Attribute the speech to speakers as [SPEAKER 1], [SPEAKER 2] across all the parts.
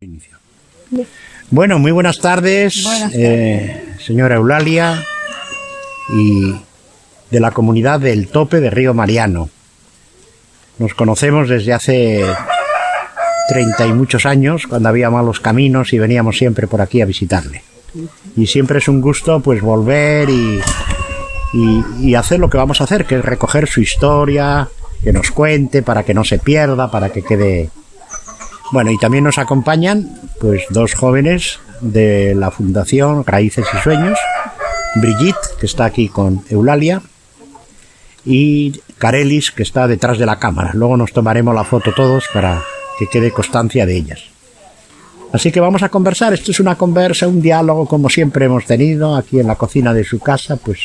[SPEAKER 1] Inicio. Bueno, muy buenas tardes, señora Eulalia, y de la comunidad del Tope de Río Mariano. Nos conocemos desde hace 30 y muchos años, cuando había malos caminos y veníamos siempre por aquí a visitarle. Y siempre es un gusto pues volver y hacer lo que vamos a hacer, que es recoger su historia, que nos cuente para que no se pierda, para que quede... Bueno, y también nos acompañan pues dos jóvenes de la Fundación Raíces y Sueños, Brigitte, que está aquí con Eulalia, y Carelis, que está detrás de la cámara. Luego nos tomaremos la foto todos para que quede constancia de ellas. Así que vamos a conversar. Esto es una conversa, un diálogo como siempre hemos tenido aquí en la cocina de su casa. Pues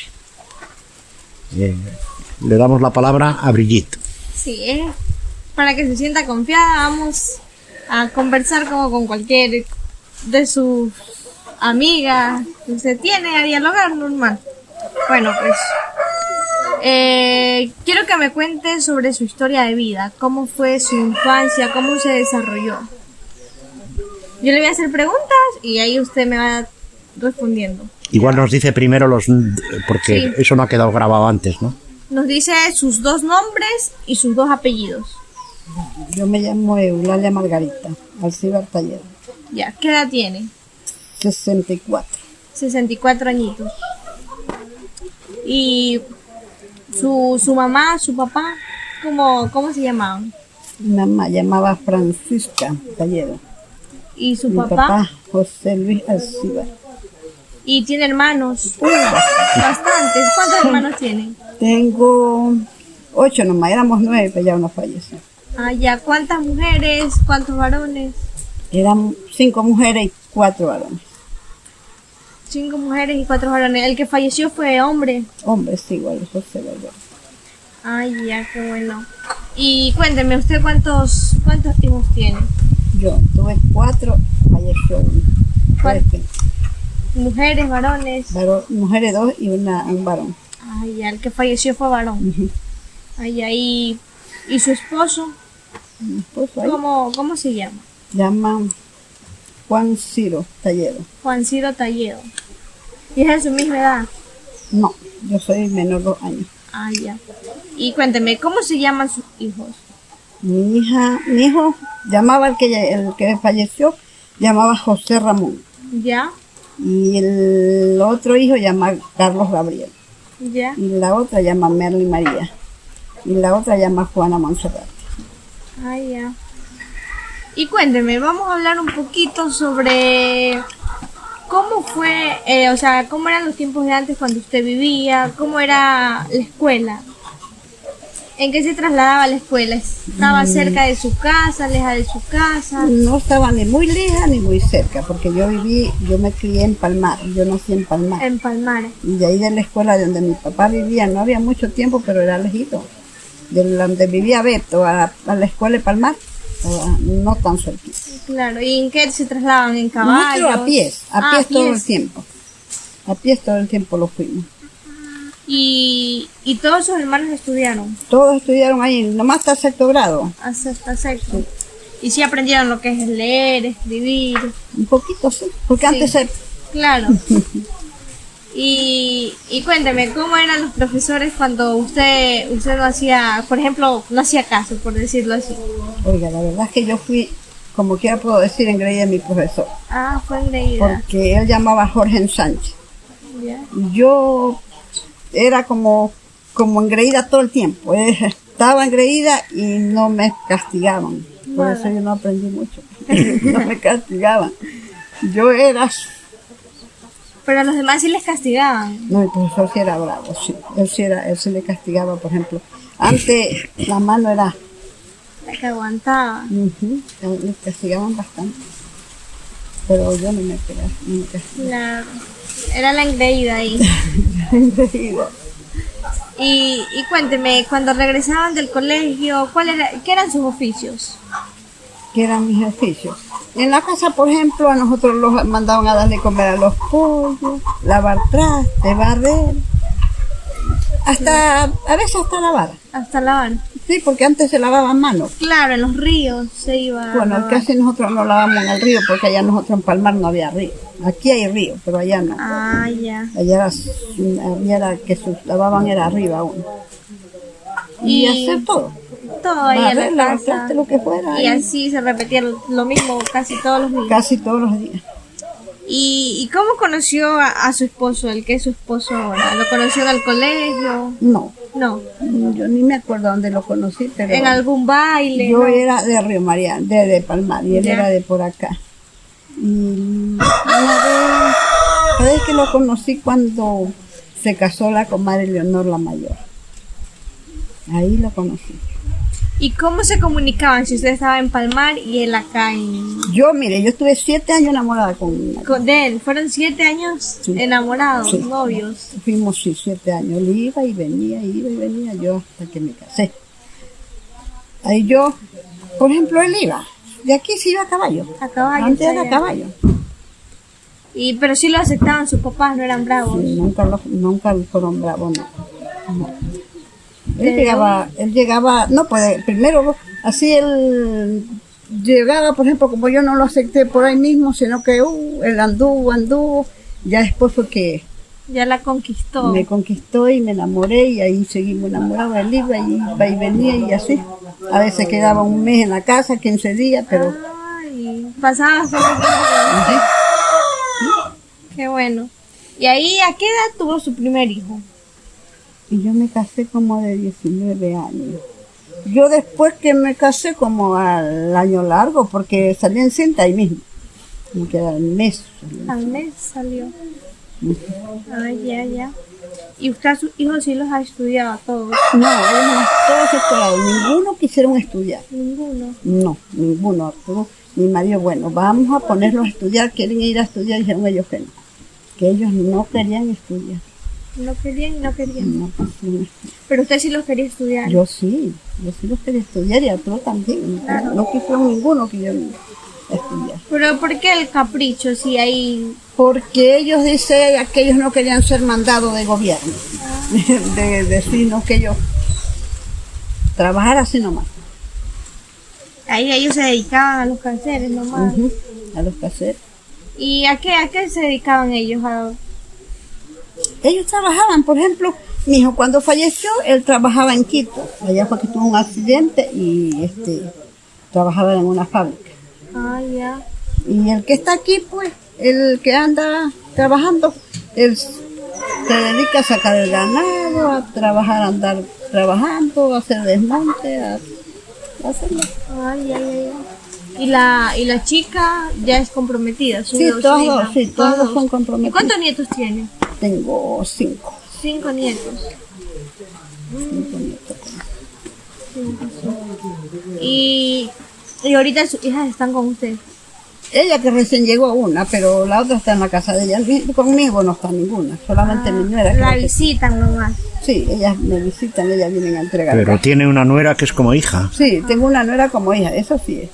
[SPEAKER 1] le damos la palabra a Brigitte.
[SPEAKER 2] Sí, para que se sienta confiada, vamos a conversar como con cualquier de sus amigas que usted tiene, a dialogar normal. Bueno, pues quiero que me cuente sobre su historia de vida, cómo fue su infancia, cómo se desarrolló. Yo le voy a hacer preguntas y ahí usted me va respondiendo.
[SPEAKER 1] Igual nos dice primero porque sí, eso no ha quedado grabado antes, ¿no?
[SPEAKER 2] Nos dice sus dos nombres y sus dos apellidos.
[SPEAKER 3] Yo me llamo Eulalia Margarita Alcibar Talledo.
[SPEAKER 2] Ya, ¿qué edad tiene?
[SPEAKER 3] 64.
[SPEAKER 2] 64 añitos. ¿Y su mamá, su papá, cómo se llamaban?
[SPEAKER 3] Mi mamá llamaba Francisca Talledo.
[SPEAKER 2] ¿Y su
[SPEAKER 3] Mi
[SPEAKER 2] papá?
[SPEAKER 3] José Luis Alcibar.
[SPEAKER 2] ¿Y tiene hermanos? Bastantes. ¿Cuántos hermanos tienen?
[SPEAKER 3] Tengo 8 nomás, éramos 9, pero ya uno falleció.
[SPEAKER 2] Ah, ya. ¿Cuántas mujeres? ¿Cuántos varones?
[SPEAKER 3] Eran 5 mujeres y 4 varones.
[SPEAKER 2] 5 mujeres y 4 varones. ¿El que falleció fue hombre?
[SPEAKER 3] Hombre, sí, igual, José Valverde.
[SPEAKER 2] Ay, ya, qué bueno. Y cuénteme, ¿usted cuántos hijos tiene?
[SPEAKER 3] Yo tuve 4, falleció uno.
[SPEAKER 2] ¿Cuántos? ¿Mujeres, varones?
[SPEAKER 3] Mujeres 2 y un varón.
[SPEAKER 2] Ay, ya, el que falleció fue varón. Ay, ya, ¿y su esposo?
[SPEAKER 3] Mi esposo ahí.
[SPEAKER 2] ¿Cómo se llama?
[SPEAKER 3] Llaman Juan Ciro Talledo.
[SPEAKER 2] Juan Ciro Talledo. ¿Y es de su misma edad?
[SPEAKER 3] No, yo soy menor 2 años.
[SPEAKER 2] Ah, ya. Y cuénteme, ¿cómo se llaman sus hijos?
[SPEAKER 3] Mi hijo llamaba el que falleció, llamaba José Ramón.
[SPEAKER 2] ¿Ya?
[SPEAKER 3] Y el otro hijo llama Carlos Gabriel.
[SPEAKER 2] ¿Ya?
[SPEAKER 3] Y la otra llama Merly María. Y la otra llama Juana Montserrat.
[SPEAKER 2] Ah, ya. Y cuénteme, vamos a hablar un poquito sobre cómo fue, cómo eran los tiempos de antes cuando usted vivía, cómo era la escuela. ¿En qué se trasladaba a la escuela? ¿Estaba cerca de su casa, lejos de su casa?
[SPEAKER 3] No estaba ni muy lejos ni muy cerca, porque yo me crié en Palmar, yo nací en Palmar.
[SPEAKER 2] En Palmar.
[SPEAKER 3] Y de ahí de la escuela donde mi papá vivía, no había mucho tiempo, pero era lejito. De donde vivía Beto a la escuela de Palmar, no tan cerquita.
[SPEAKER 2] Claro, ¿y en qué se trasladaban? ¿En caballo?
[SPEAKER 3] Nosotros a pies todo el tiempo. A pies todo el tiempo lo fuimos.
[SPEAKER 2] ¿Y todos sus hermanos estudiaron?
[SPEAKER 3] Todos estudiaron ahí, nomás hasta 6º grado.
[SPEAKER 2] Hasta 6º. Sí. ¿Y sí aprendieron lo que es leer, escribir?
[SPEAKER 3] Un poquito, sí, porque sí. Antes...
[SPEAKER 2] Claro. Y cuénteme, ¿cómo eran los profesores cuando usted no hacía, por ejemplo, no hacía caso, por decirlo así?
[SPEAKER 3] Oiga, la verdad es que yo fui, como quiera puedo decir, engreída de mi profesor.
[SPEAKER 2] Ah, fue engreída.
[SPEAKER 3] Porque él llamaba Jorge Sánchez.
[SPEAKER 2] ¿Ya?
[SPEAKER 3] Yo era como engreída todo el tiempo. Estaba engreída y no me castigaban. Por eso yo no aprendí mucho. No me castigaban. Yo era...
[SPEAKER 2] Pero a los demás sí les castigaban.
[SPEAKER 3] No, el profesor sí era bravo, sí. Él sí le castigaba, por ejemplo. Antes la mano era...
[SPEAKER 2] La que aguantaba.
[SPEAKER 3] Le castigaban bastante. Pero yo no me castigaba.
[SPEAKER 2] Claro. Era la engreída ahí.
[SPEAKER 3] La engreída.
[SPEAKER 2] Y cuénteme, cuando regresaban del colegio, ¿qué eran sus oficios?
[SPEAKER 3] ¿Qué eran mis oficios? En la casa, por ejemplo, a nosotros los mandaban a darle comer a los pollos, lavar trastes, barrer, a veces hasta lavar.
[SPEAKER 2] Hasta lavar.
[SPEAKER 3] Sí, porque antes se lavaban manos.
[SPEAKER 2] Claro, en los ríos se iba.
[SPEAKER 3] Bueno,
[SPEAKER 2] a lavar.
[SPEAKER 3] casi nosotros no lavamos en el río porque allá nosotros en Palmar no había río. Aquí hay río, pero allá no.
[SPEAKER 2] Ah, ya.
[SPEAKER 3] Allá era que se lavaban era arriba aún. Y hacer todo.
[SPEAKER 2] Todo ahí en
[SPEAKER 3] Barrer,
[SPEAKER 2] la
[SPEAKER 3] lavar
[SPEAKER 2] casa.
[SPEAKER 3] trastes, lo que fuera.
[SPEAKER 2] Y
[SPEAKER 3] ahí.
[SPEAKER 2] así se repetía lo mismo casi todos los días.
[SPEAKER 3] Casi todos los días.
[SPEAKER 2] ¿Y cómo conoció a su esposo, el que es su esposo ahora? ¿Lo conoció en el colegio?
[SPEAKER 3] No,
[SPEAKER 2] No.
[SPEAKER 3] yo ni me acuerdo dónde lo conocí, pero
[SPEAKER 2] ¿En algún baile?
[SPEAKER 3] yo
[SPEAKER 2] no?
[SPEAKER 3] era de Río Mariano, de Palmar, y él
[SPEAKER 2] Ya.
[SPEAKER 3] era de por acá. Y una vez que lo conocí cuando se casó la comadre Leonor la mayor. Ahí lo conocí.
[SPEAKER 2] ¿Y cómo se comunicaban si usted estaba en Palmar y él acá en...
[SPEAKER 3] Yo, mire, yo estuve 7 años enamorada con
[SPEAKER 2] de él? ¿Fueron 7 años
[SPEAKER 3] Sí.
[SPEAKER 2] enamorados,
[SPEAKER 3] Sí.
[SPEAKER 2] novios?
[SPEAKER 3] Fuimos, sí, 7 años. Él iba y venía yo hasta que me casé. Ahí yo, por ejemplo, él iba. De aquí se iba a caballo.
[SPEAKER 2] A caballo.
[SPEAKER 3] Antes era a
[SPEAKER 2] allá.
[SPEAKER 3] caballo.
[SPEAKER 2] Pero sí lo aceptaban sus papás, no eran bravos.
[SPEAKER 3] Sí, nunca fueron bravos, no. No.
[SPEAKER 2] Pero-
[SPEAKER 3] Él llegaba, no puede, primero, así él llegaba, por ejemplo, como yo no lo acepté por ahí mismo, sino que él anduvo, ya después fue que
[SPEAKER 2] Ya la conquistó.
[SPEAKER 3] me conquistó y me enamoré y ahí seguimos enamorados, él iba y venía y así. A veces quedaba un mes en la casa, 15 días, pero
[SPEAKER 2] Ay, pasaba bastante tiempo con usted. Qué bueno. ¿Y ahí a qué edad tuvo su primer hijo?
[SPEAKER 3] y yo me casé como de 19 años. Yo después que me casé como al año largo, porque salí en cinta ahí mismo, como que al mes.
[SPEAKER 2] Al mes salió. Ay, ya. ¿Y usted a sus hijos sí los ha estudiado a todos?
[SPEAKER 3] No, ellos todos escolados, ninguno quisieron estudiar.
[SPEAKER 2] Ninguno.
[SPEAKER 3] No, ninguno. Todo, mi marido, bueno, vamos a ponerlos a estudiar, quieren ir a estudiar, dijeron ellos que ellos no querían estudiar.
[SPEAKER 2] No querían y no querían.
[SPEAKER 3] No quisieron estudiar.
[SPEAKER 2] Pero usted sí los quería estudiar.
[SPEAKER 3] Yo sí los quería estudiar y a todos también. No quisieron ninguno que yo estudiar.
[SPEAKER 2] Pero ¿por qué el capricho si hay...
[SPEAKER 3] Porque ellos dicen que ellos no querían ser mandados de gobierno. De decir, no, que ellos trabajar así nomás.
[SPEAKER 2] Ahí ellos se dedicaban a los canceres nomás.
[SPEAKER 3] Ujú, a los caseros.
[SPEAKER 2] ¿Y a qué se dedicaban ellos?
[SPEAKER 3] Ellos trabajaban, por ejemplo, mi hijo cuando falleció, él trabajaba en Quito. Allá fue que tuvo un accidente y trabajaba en una fábrica.
[SPEAKER 2] Ah, ya.
[SPEAKER 3] Y el que está aquí, pues, el que anda trabajando, él se dedica a sacar el ganado, a trabajar, a andar trabajando, a hacer desmonte, a hacerlo.
[SPEAKER 2] Ay, ya. ¿Y la chica ya es comprometida?
[SPEAKER 3] Sí, todos dos, sí, todos dos son
[SPEAKER 2] ¿Y
[SPEAKER 3] comprometidos.
[SPEAKER 2] cuántos nietos tiene?
[SPEAKER 3] Tengo 5.
[SPEAKER 2] 5 nietos.
[SPEAKER 3] 5 nietos.
[SPEAKER 2] Y ahorita sus hijas están con usted.
[SPEAKER 3] Ella que recién llegó una, pero la otra está en la casa de ella. Conmigo no está ninguna, solamente mi nuera.
[SPEAKER 2] La
[SPEAKER 3] creo que-
[SPEAKER 2] visitan nomás.
[SPEAKER 3] Sí, ellas me visitan, ellas vienen a entregar.
[SPEAKER 1] Pero tiene una nuera que es como hija.
[SPEAKER 3] Sí, tengo una nuera como hija, eso sí es.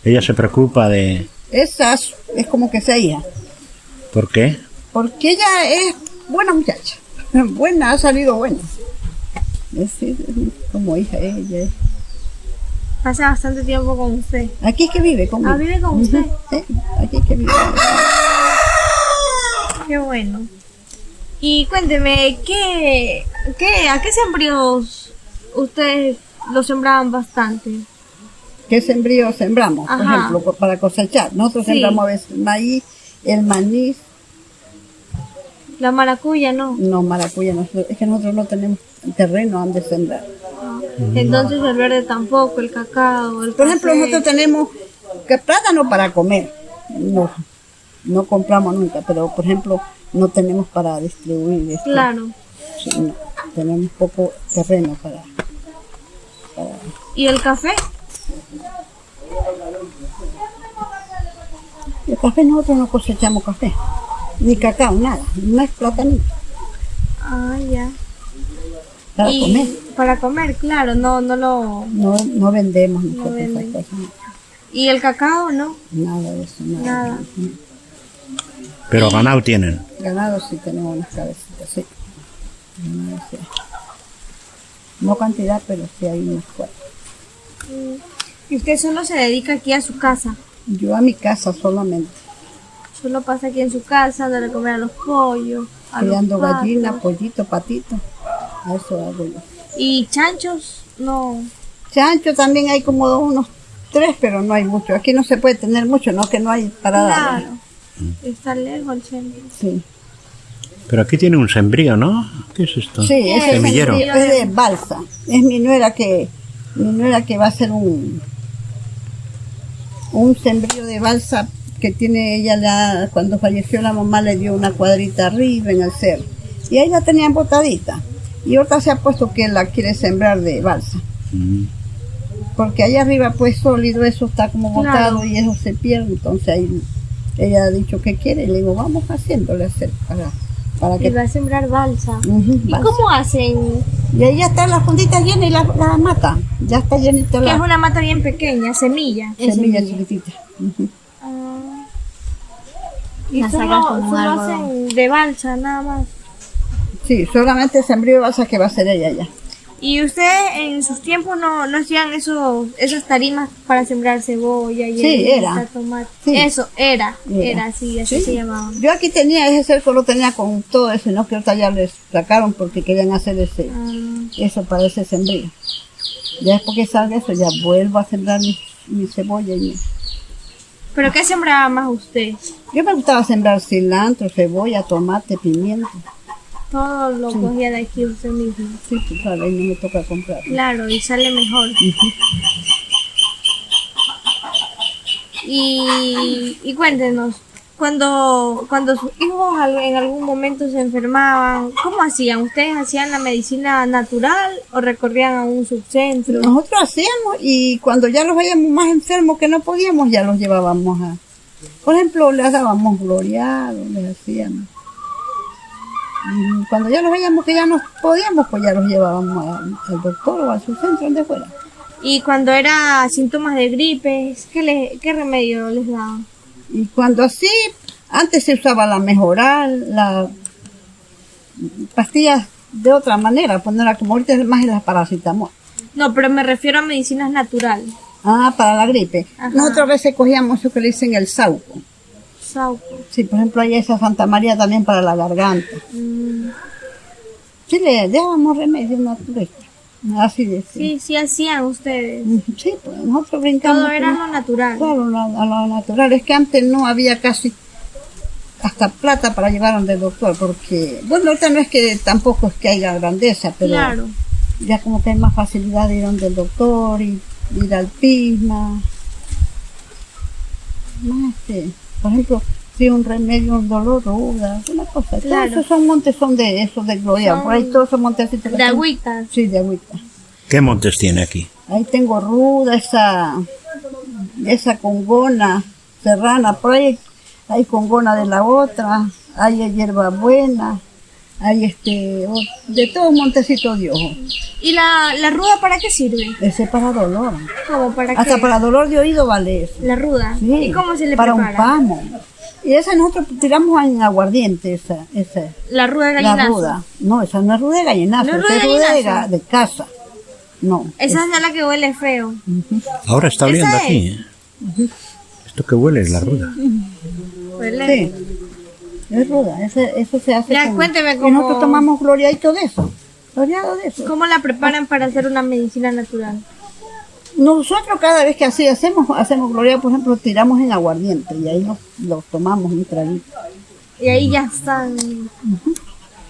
[SPEAKER 1] Ella se preocupa de...
[SPEAKER 3] Esa es como que sea hija,
[SPEAKER 1] ¿Por qué?
[SPEAKER 3] porque ella es buena muchacha, buena, ha salido buena. Es como hija ella es.
[SPEAKER 2] Pasa bastante tiempo con usted.
[SPEAKER 3] Aquí es que vive conmigo.
[SPEAKER 2] Ah, ¿vive con usted?
[SPEAKER 3] Sí, aquí es que vive.
[SPEAKER 2] Qué bueno. Y cuénteme, ¿a qué sembríos ustedes lo sembraban bastante?
[SPEAKER 3] ¿Qué sembrío sembramos? Por
[SPEAKER 2] Ajá.
[SPEAKER 3] ejemplo, para cosechar. Nosotros
[SPEAKER 2] Sí.
[SPEAKER 3] sembramos a veces maíz, el maní,
[SPEAKER 2] La maracuya, ¿no?
[SPEAKER 3] no maracuya. Es que nosotros no tenemos terreno donde sembrar.
[SPEAKER 2] Entonces el verde tampoco, el cacao, el
[SPEAKER 3] Por ejemplo,
[SPEAKER 2] café.
[SPEAKER 3] nosotros tenemos que plátano para comer. No compramos nunca, pero por ejemplo, no tenemos para distribuir esto.
[SPEAKER 2] Claro.
[SPEAKER 3] Sí, no, tenemos poco terreno para.
[SPEAKER 2] ¿Y el café?
[SPEAKER 3] El café nosotros no cosechamos café, ni cacao, nada, no es platanito,
[SPEAKER 2] Ah, ya.
[SPEAKER 3] para
[SPEAKER 2] Y
[SPEAKER 3] comer.
[SPEAKER 2] para comer, claro, no lo...
[SPEAKER 3] No vendemos nosotros
[SPEAKER 2] venden.
[SPEAKER 3] esas cosas,
[SPEAKER 2] ¿Y el cacao, no?
[SPEAKER 3] nada de eso, nada.
[SPEAKER 2] Nada.
[SPEAKER 1] Pero ganado tienen.
[SPEAKER 3] Ganado sí tenemos unas cabecitas, sí. Ganado sí. No cantidad, pero sí hay unas 4.
[SPEAKER 2] ¿Y usted solo se dedica aquí a su casa?
[SPEAKER 3] Yo a mi casa solamente,
[SPEAKER 2] Solo pasa aquí en su casa, dándole a comer a los pollos, a los
[SPEAKER 3] criando
[SPEAKER 2] patos.
[SPEAKER 3] gallina, pollito, patito. A eso hago yo.
[SPEAKER 2] ¿Y chanchos? No.
[SPEAKER 3] Chancho también hay como unos 3, pero no hay mucho. Aquí no se puede tener mucho, no que no hay para darle.
[SPEAKER 2] Claro. Está lejos el centro.
[SPEAKER 3] Sí,
[SPEAKER 1] Pero aquí tiene un sembrío, ¿no? ¿Qué es esto?
[SPEAKER 3] sí, ese
[SPEAKER 1] Semillero.
[SPEAKER 3] sembrío es de balsa. Es mi nuera que va a hacer un sembrío de balsa que tiene ella. Cuando falleció la mamá le dio una cuadrita arriba en el cerro. Y ahí la tenían botadita. Y ahorita se ha puesto que la quiere sembrar de balsa.
[SPEAKER 1] Mm.
[SPEAKER 3] Porque allá arriba pues sólido, eso está como botado.
[SPEAKER 2] Claro.
[SPEAKER 3] Y eso se pierde. Entonces ahí ella ha dicho que quiere y le digo, vamos haciéndole hacer para
[SPEAKER 2] Y
[SPEAKER 3] que...
[SPEAKER 2] va a sembrar balsa.
[SPEAKER 3] Ujú,
[SPEAKER 2] ¿Y
[SPEAKER 3] balsa.
[SPEAKER 2] cómo hacen?
[SPEAKER 3] Y ahí ya está la fundita llena y la mata. Ya está llenita
[SPEAKER 2] Que es
[SPEAKER 3] la
[SPEAKER 2] una mata bien pequeña, semilla. Es
[SPEAKER 3] semilla chiquitita. Ujú.
[SPEAKER 2] Ah. Y
[SPEAKER 4] La sacan
[SPEAKER 2] solo,
[SPEAKER 4] como
[SPEAKER 2] solo
[SPEAKER 4] algo.
[SPEAKER 2] hacen de balsa, nada más.
[SPEAKER 3] Sí, solamente sembrío de balsa que va a hacer ella ya.
[SPEAKER 2] ¿Y ustedes en sus tiempos no hacían esas tarimas para sembrar cebolla y
[SPEAKER 3] Sí, era.
[SPEAKER 2] tomate?
[SPEAKER 3] Sí.
[SPEAKER 2] Eso, era,
[SPEAKER 3] Era.
[SPEAKER 2] sí, así
[SPEAKER 3] Sí.
[SPEAKER 2] se llamaban.
[SPEAKER 3] Yo aquí tenía ese cerco, lo tenía con todo eso, no que ahorita ya les sacaron porque querían hacer
[SPEAKER 2] Ah,
[SPEAKER 3] eso para ese sembrío. Ya después que salga eso, ya vuelvo a sembrar mi cebolla.
[SPEAKER 2] ¿Pero qué sembraba más usted?
[SPEAKER 3] Yo me gustaba sembrar cilantro, cebolla, tomate, pimiento.
[SPEAKER 2] Todo lo cogía de aquí usted mismo.
[SPEAKER 3] Sí, pues, claro, ahí no me toca comprar.
[SPEAKER 2] Claro, y sale mejor. Y cuéntenos, cuando sus hijos en algún momento se enfermaban, ¿cómo hacían? ¿Ustedes hacían la medicina natural o recorrían a un subcentro?
[SPEAKER 3] Nosotros hacíamos y cuando ya los veíamos más enfermos que no podíamos, ya los llevábamos a... Por ejemplo, les dábamos gloriados, les hacíamos. Y cuando ya los veíamos que ya no podíamos, pues ya los llevábamos al doctor o al subcentro, donde fuera.
[SPEAKER 2] Y cuando era síntomas de gripe, ¿qué remedio les daban?
[SPEAKER 3] Y cuando así, antes se usaba la mejoral, la pastillas de otra manera, pues no era como ahorita es más en las paracetamol.
[SPEAKER 2] No, pero me refiero a medicinas naturales.
[SPEAKER 3] Ah, para la gripe.
[SPEAKER 2] Ajá.
[SPEAKER 3] Nosotros a veces cogíamos eso que le dicen el sauco.
[SPEAKER 2] Sauco.
[SPEAKER 3] Sí, por ejemplo, hay esa Santa María también para la garganta.
[SPEAKER 2] Mm,
[SPEAKER 3] Sí, le dábamos remedios naturales. Así de
[SPEAKER 2] sí hacían ustedes.
[SPEAKER 3] Sí, pues nosotros brincamos.
[SPEAKER 2] Todo era lo natural.
[SPEAKER 3] Claro, a lo natural. Es que antes no había casi hasta plata para llevar donde el doctor, porque, bueno, ahorita no es que tampoco es que haya grandeza, pero
[SPEAKER 2] Claro.
[SPEAKER 3] ya como que hay más facilidad de ir donde el doctor y ir al PISMA. Más por ejemplo, si un remedio, un dolor, ruda, una cosa.
[SPEAKER 2] Claro.
[SPEAKER 3] Todos esos montes son de esos de Gloria, por ahí todos esos montecitos. que
[SPEAKER 2] De
[SPEAKER 3] tengo.
[SPEAKER 2] agüitas.
[SPEAKER 3] Sí, de agüita.
[SPEAKER 1] ¿Qué montes tiene aquí?
[SPEAKER 3] Ahí tengo ruda, esa congona serrana, por ahí hay congona de la otra, hay hierbabuena, hay de todo un montecito de ojo.
[SPEAKER 2] ¿Y la ruda para qué sirve?
[SPEAKER 3] Ese para dolor.
[SPEAKER 2] ¿Cómo para
[SPEAKER 3] Hasta
[SPEAKER 2] qué?
[SPEAKER 3] para dolor de oído vale eso.
[SPEAKER 2] La ruda.
[SPEAKER 3] Sí,
[SPEAKER 2] ¿Y cómo se le
[SPEAKER 3] para
[SPEAKER 2] prepara?
[SPEAKER 3] un pamo. Y esa nosotros tiramos en aguardiente, esa
[SPEAKER 2] La ruda de
[SPEAKER 3] la
[SPEAKER 2] gallinazo.
[SPEAKER 3] ruda. No, esa no es ruda de gallinazo,
[SPEAKER 2] ¿No es
[SPEAKER 3] esa
[SPEAKER 2] ruda
[SPEAKER 3] es
[SPEAKER 2] de
[SPEAKER 3] ruda
[SPEAKER 2] gallinazo?
[SPEAKER 3] de casa. No.
[SPEAKER 2] Esa es la que huele feo.
[SPEAKER 1] Ahora está
[SPEAKER 2] Esa
[SPEAKER 1] oliendo
[SPEAKER 2] es.
[SPEAKER 1] aquí. Esto que huele es la ruda.
[SPEAKER 2] Huele.
[SPEAKER 3] Sí, es ruda, eso se hace
[SPEAKER 2] Ya,
[SPEAKER 3] con...
[SPEAKER 2] cuénteme
[SPEAKER 3] Y
[SPEAKER 2] cómo-
[SPEAKER 3] nosotros tomamos gloriadito de eso, gloriado de eso.
[SPEAKER 2] ¿Cómo la preparan para hacer una medicina natural?
[SPEAKER 3] Nosotros cada vez que así hacemos gloriado, por ejemplo, tiramos en aguardiente y ahí los tomamos un traguito.
[SPEAKER 2] Y ahí ya están.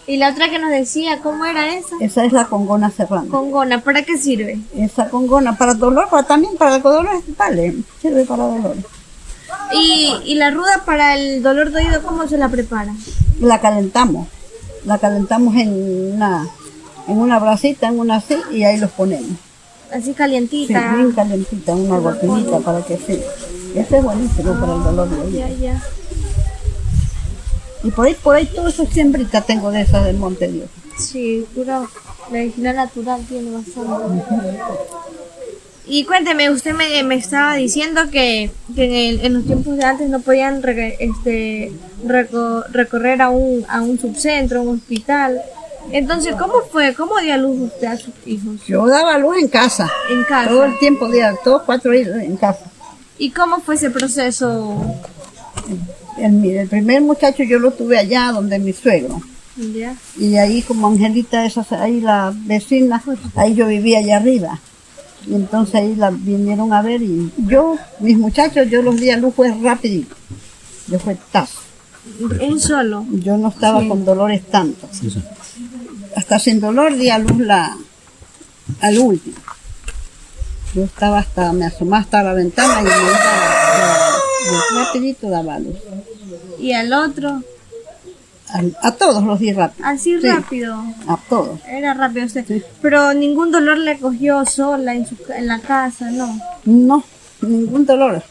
[SPEAKER 2] Y la otra que nos decía, ¿cómo era esa?
[SPEAKER 3] Esa es la congona serrana.
[SPEAKER 2] Congona, ¿para qué sirve?
[SPEAKER 3] Esa congona para dolor, también para el dolor, vale, sirve para dolor.
[SPEAKER 2] Y la ruda para el dolor de oído, ¿cómo se la prepara?
[SPEAKER 3] La calentamos en una brasita, en una así, y ahí los ponemos.
[SPEAKER 2] Así
[SPEAKER 3] Sí,
[SPEAKER 2] calientita.
[SPEAKER 3] bien calentita, en una botellita para que sí. Ese es buenísimo para el dolor de oído.
[SPEAKER 2] Ya.
[SPEAKER 3] Y por ahí todo eso siembrita tengo de esas del Monte Dios.
[SPEAKER 2] Sí, pura medicina natural tiene bastante. Y cuénteme, usted me estaba diciendo que en los tiempos de antes no podían recorrer a un subcentro, a un hospital. Entonces, ¿cómo fue? ¿Cómo dio a luz usted a sus hijos?
[SPEAKER 3] Yo daba luz en casa.
[SPEAKER 2] En casa.
[SPEAKER 3] Todo el tiempo, todos 4 hijos en casa.
[SPEAKER 2] ¿Y cómo fue ese proceso?
[SPEAKER 3] El primer muchacho yo lo tuve allá donde mi suegro.
[SPEAKER 2] ¿Ya?
[SPEAKER 3] Y ahí como Angelita, ahí la vecina, ahí yo vivía allá arriba. Y entonces ahí la vinieron a ver y mis muchachos, yo los di a luz fue rapidito. Yo fue tazo.
[SPEAKER 2] Un solo.
[SPEAKER 3] Yo no estaba con dolores tanto. Hasta sin dolor di a luz al último. Yo estaba me asomaba hasta la ventana y me iba rapidito daba luz.
[SPEAKER 2] ¿Y al otro?
[SPEAKER 3] A todos los di rápido.
[SPEAKER 2] Así
[SPEAKER 3] Sí,
[SPEAKER 2] rápido.
[SPEAKER 3] a todos.
[SPEAKER 2] Era rápido usted.
[SPEAKER 3] Sí.
[SPEAKER 2] Pero ningún dolor le cogió sola en la casa, ¿no?
[SPEAKER 3] No, ningún dolor.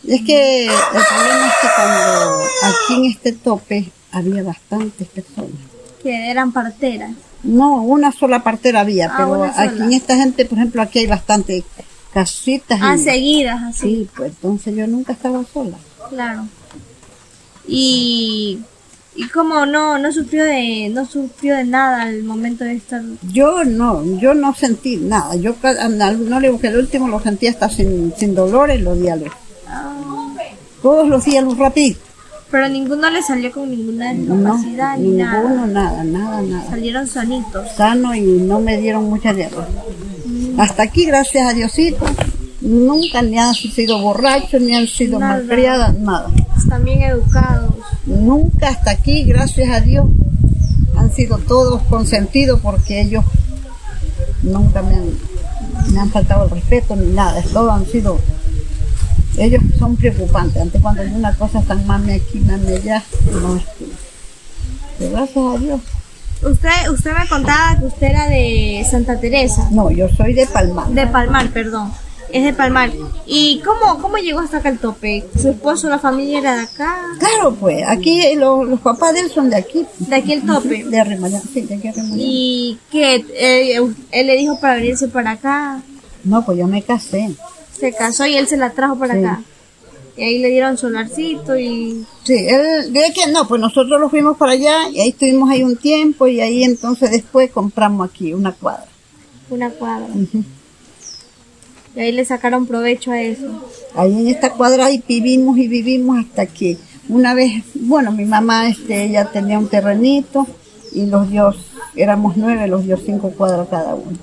[SPEAKER 3] Es que el problema es que cuando aquí en este tope había bastantes personas.
[SPEAKER 2] Que eran parteras.
[SPEAKER 3] No, una sola partera había,
[SPEAKER 2] Ah,
[SPEAKER 3] pero
[SPEAKER 2] una sola.
[SPEAKER 3] aquí en esta gente, por ejemplo, aquí hay bastantes casitas.
[SPEAKER 2] Seguidas, así.
[SPEAKER 3] Sí, pues entonces yo nunca estaba sola.
[SPEAKER 2] Claro. Y cómo no sufrió de nada al momento de estar.
[SPEAKER 3] Yo no sentí nada. Yo no le digo que el último lo sentí hasta sin dolores, lo di a luz. Todos los días luz rápido.
[SPEAKER 2] Pero ninguno le salió con ninguna
[SPEAKER 3] No,
[SPEAKER 2] discapacidad ni
[SPEAKER 3] ninguno,
[SPEAKER 2] nada.
[SPEAKER 3] nada.
[SPEAKER 2] Salieron sanitos.
[SPEAKER 3] Sano y no me dieron mucha guerra. Hasta aquí, gracias a Diosito, nunca ni han sido borrachos, ni han sido
[SPEAKER 2] Nada.
[SPEAKER 3] malcriadas, nada.
[SPEAKER 2] Están bien educados.
[SPEAKER 3] Nunca hasta aquí, gracias a Dios, han sido todos consentidos porque ellos nunca me han faltado el respeto ni nada. Todos han sido, ellos son preocupantes. Antes cuando hay una cosa tan mame aquí, mame allá, no es que, pero gracias a Dios.
[SPEAKER 2] Usted me contaba que usted era de Santa Teresa.
[SPEAKER 3] No, yo soy de Palmar.
[SPEAKER 2] De Palmar, perdón. Es de Palmar. ¿Y cómo llegó hasta acá el tope? ¿Su esposo, la familia era de acá?
[SPEAKER 3] Claro, pues, aquí los papás de él son de aquí.
[SPEAKER 2] De aquí el tope.
[SPEAKER 3] De Arremayán, sí, de aquí Arremayán.
[SPEAKER 2] ¿Y qué? Él le dijo para venirse para acá.
[SPEAKER 3] No, pues yo me casé.
[SPEAKER 2] Se casó y él se la trajo para
[SPEAKER 3] Sí.
[SPEAKER 2] acá. Y ahí le dieron solarcito y...
[SPEAKER 3] Sí, él, de que no, pues nosotros lo fuimos para allá y ahí estuvimos ahí un tiempo y ahí entonces después compramos aquí una cuadra.
[SPEAKER 2] una cuadra.
[SPEAKER 3] Ujú.
[SPEAKER 2] Y ahí le sacaron provecho a eso.
[SPEAKER 3] Ahí en esta cuadra ahí vivimos y vivimos hasta que una vez, bueno, mi mamá, ella tenía un terrenito y los dio, éramos 9, los dio 5 cuadras cada uno.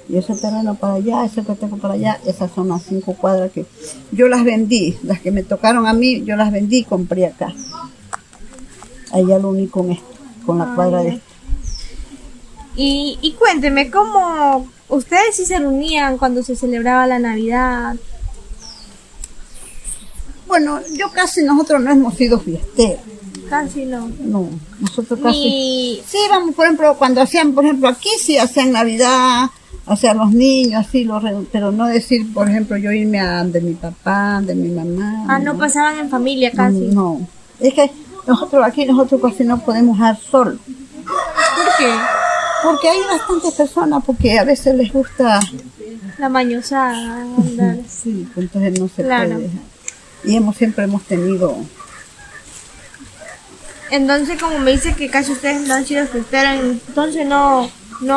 [SPEAKER 3] Y ese terreno para allá, ese que tengo para allá, esas son las 5 cuadras que yo las vendí, las que me tocaron a mí, yo las vendí y compré acá. Allá lo uní con esto, con la cuadra de esto.
[SPEAKER 2] Y cuénteme, ¿cómo ustedes sí se reunían cuando se celebraba la Navidad?
[SPEAKER 3] Bueno, nosotros no hemos sido fiesteros.
[SPEAKER 2] Casi no.
[SPEAKER 3] No, nosotros casi...
[SPEAKER 2] Ni...
[SPEAKER 3] Sí, vamos, por ejemplo, cuando hacían, por ejemplo, aquí sí hacían Navidad, hacían los niños, así, pero no decir, por ejemplo, yo irme de mi papá, de mi mamá.
[SPEAKER 2] Ah, no pasaban en familia casi.
[SPEAKER 3] No, es que nosotros casi no podemos dar solos.
[SPEAKER 2] ¿Por qué?
[SPEAKER 3] Porque hay bastantes personas, porque a veces les gusta...
[SPEAKER 2] La mañosada, andar.
[SPEAKER 3] Sí, pues entonces no se
[SPEAKER 2] Claro.
[SPEAKER 3] puede dejar. Y siempre hemos tenido...
[SPEAKER 2] Entonces, como me dice que casi ustedes no han sido fiesteros, entonces no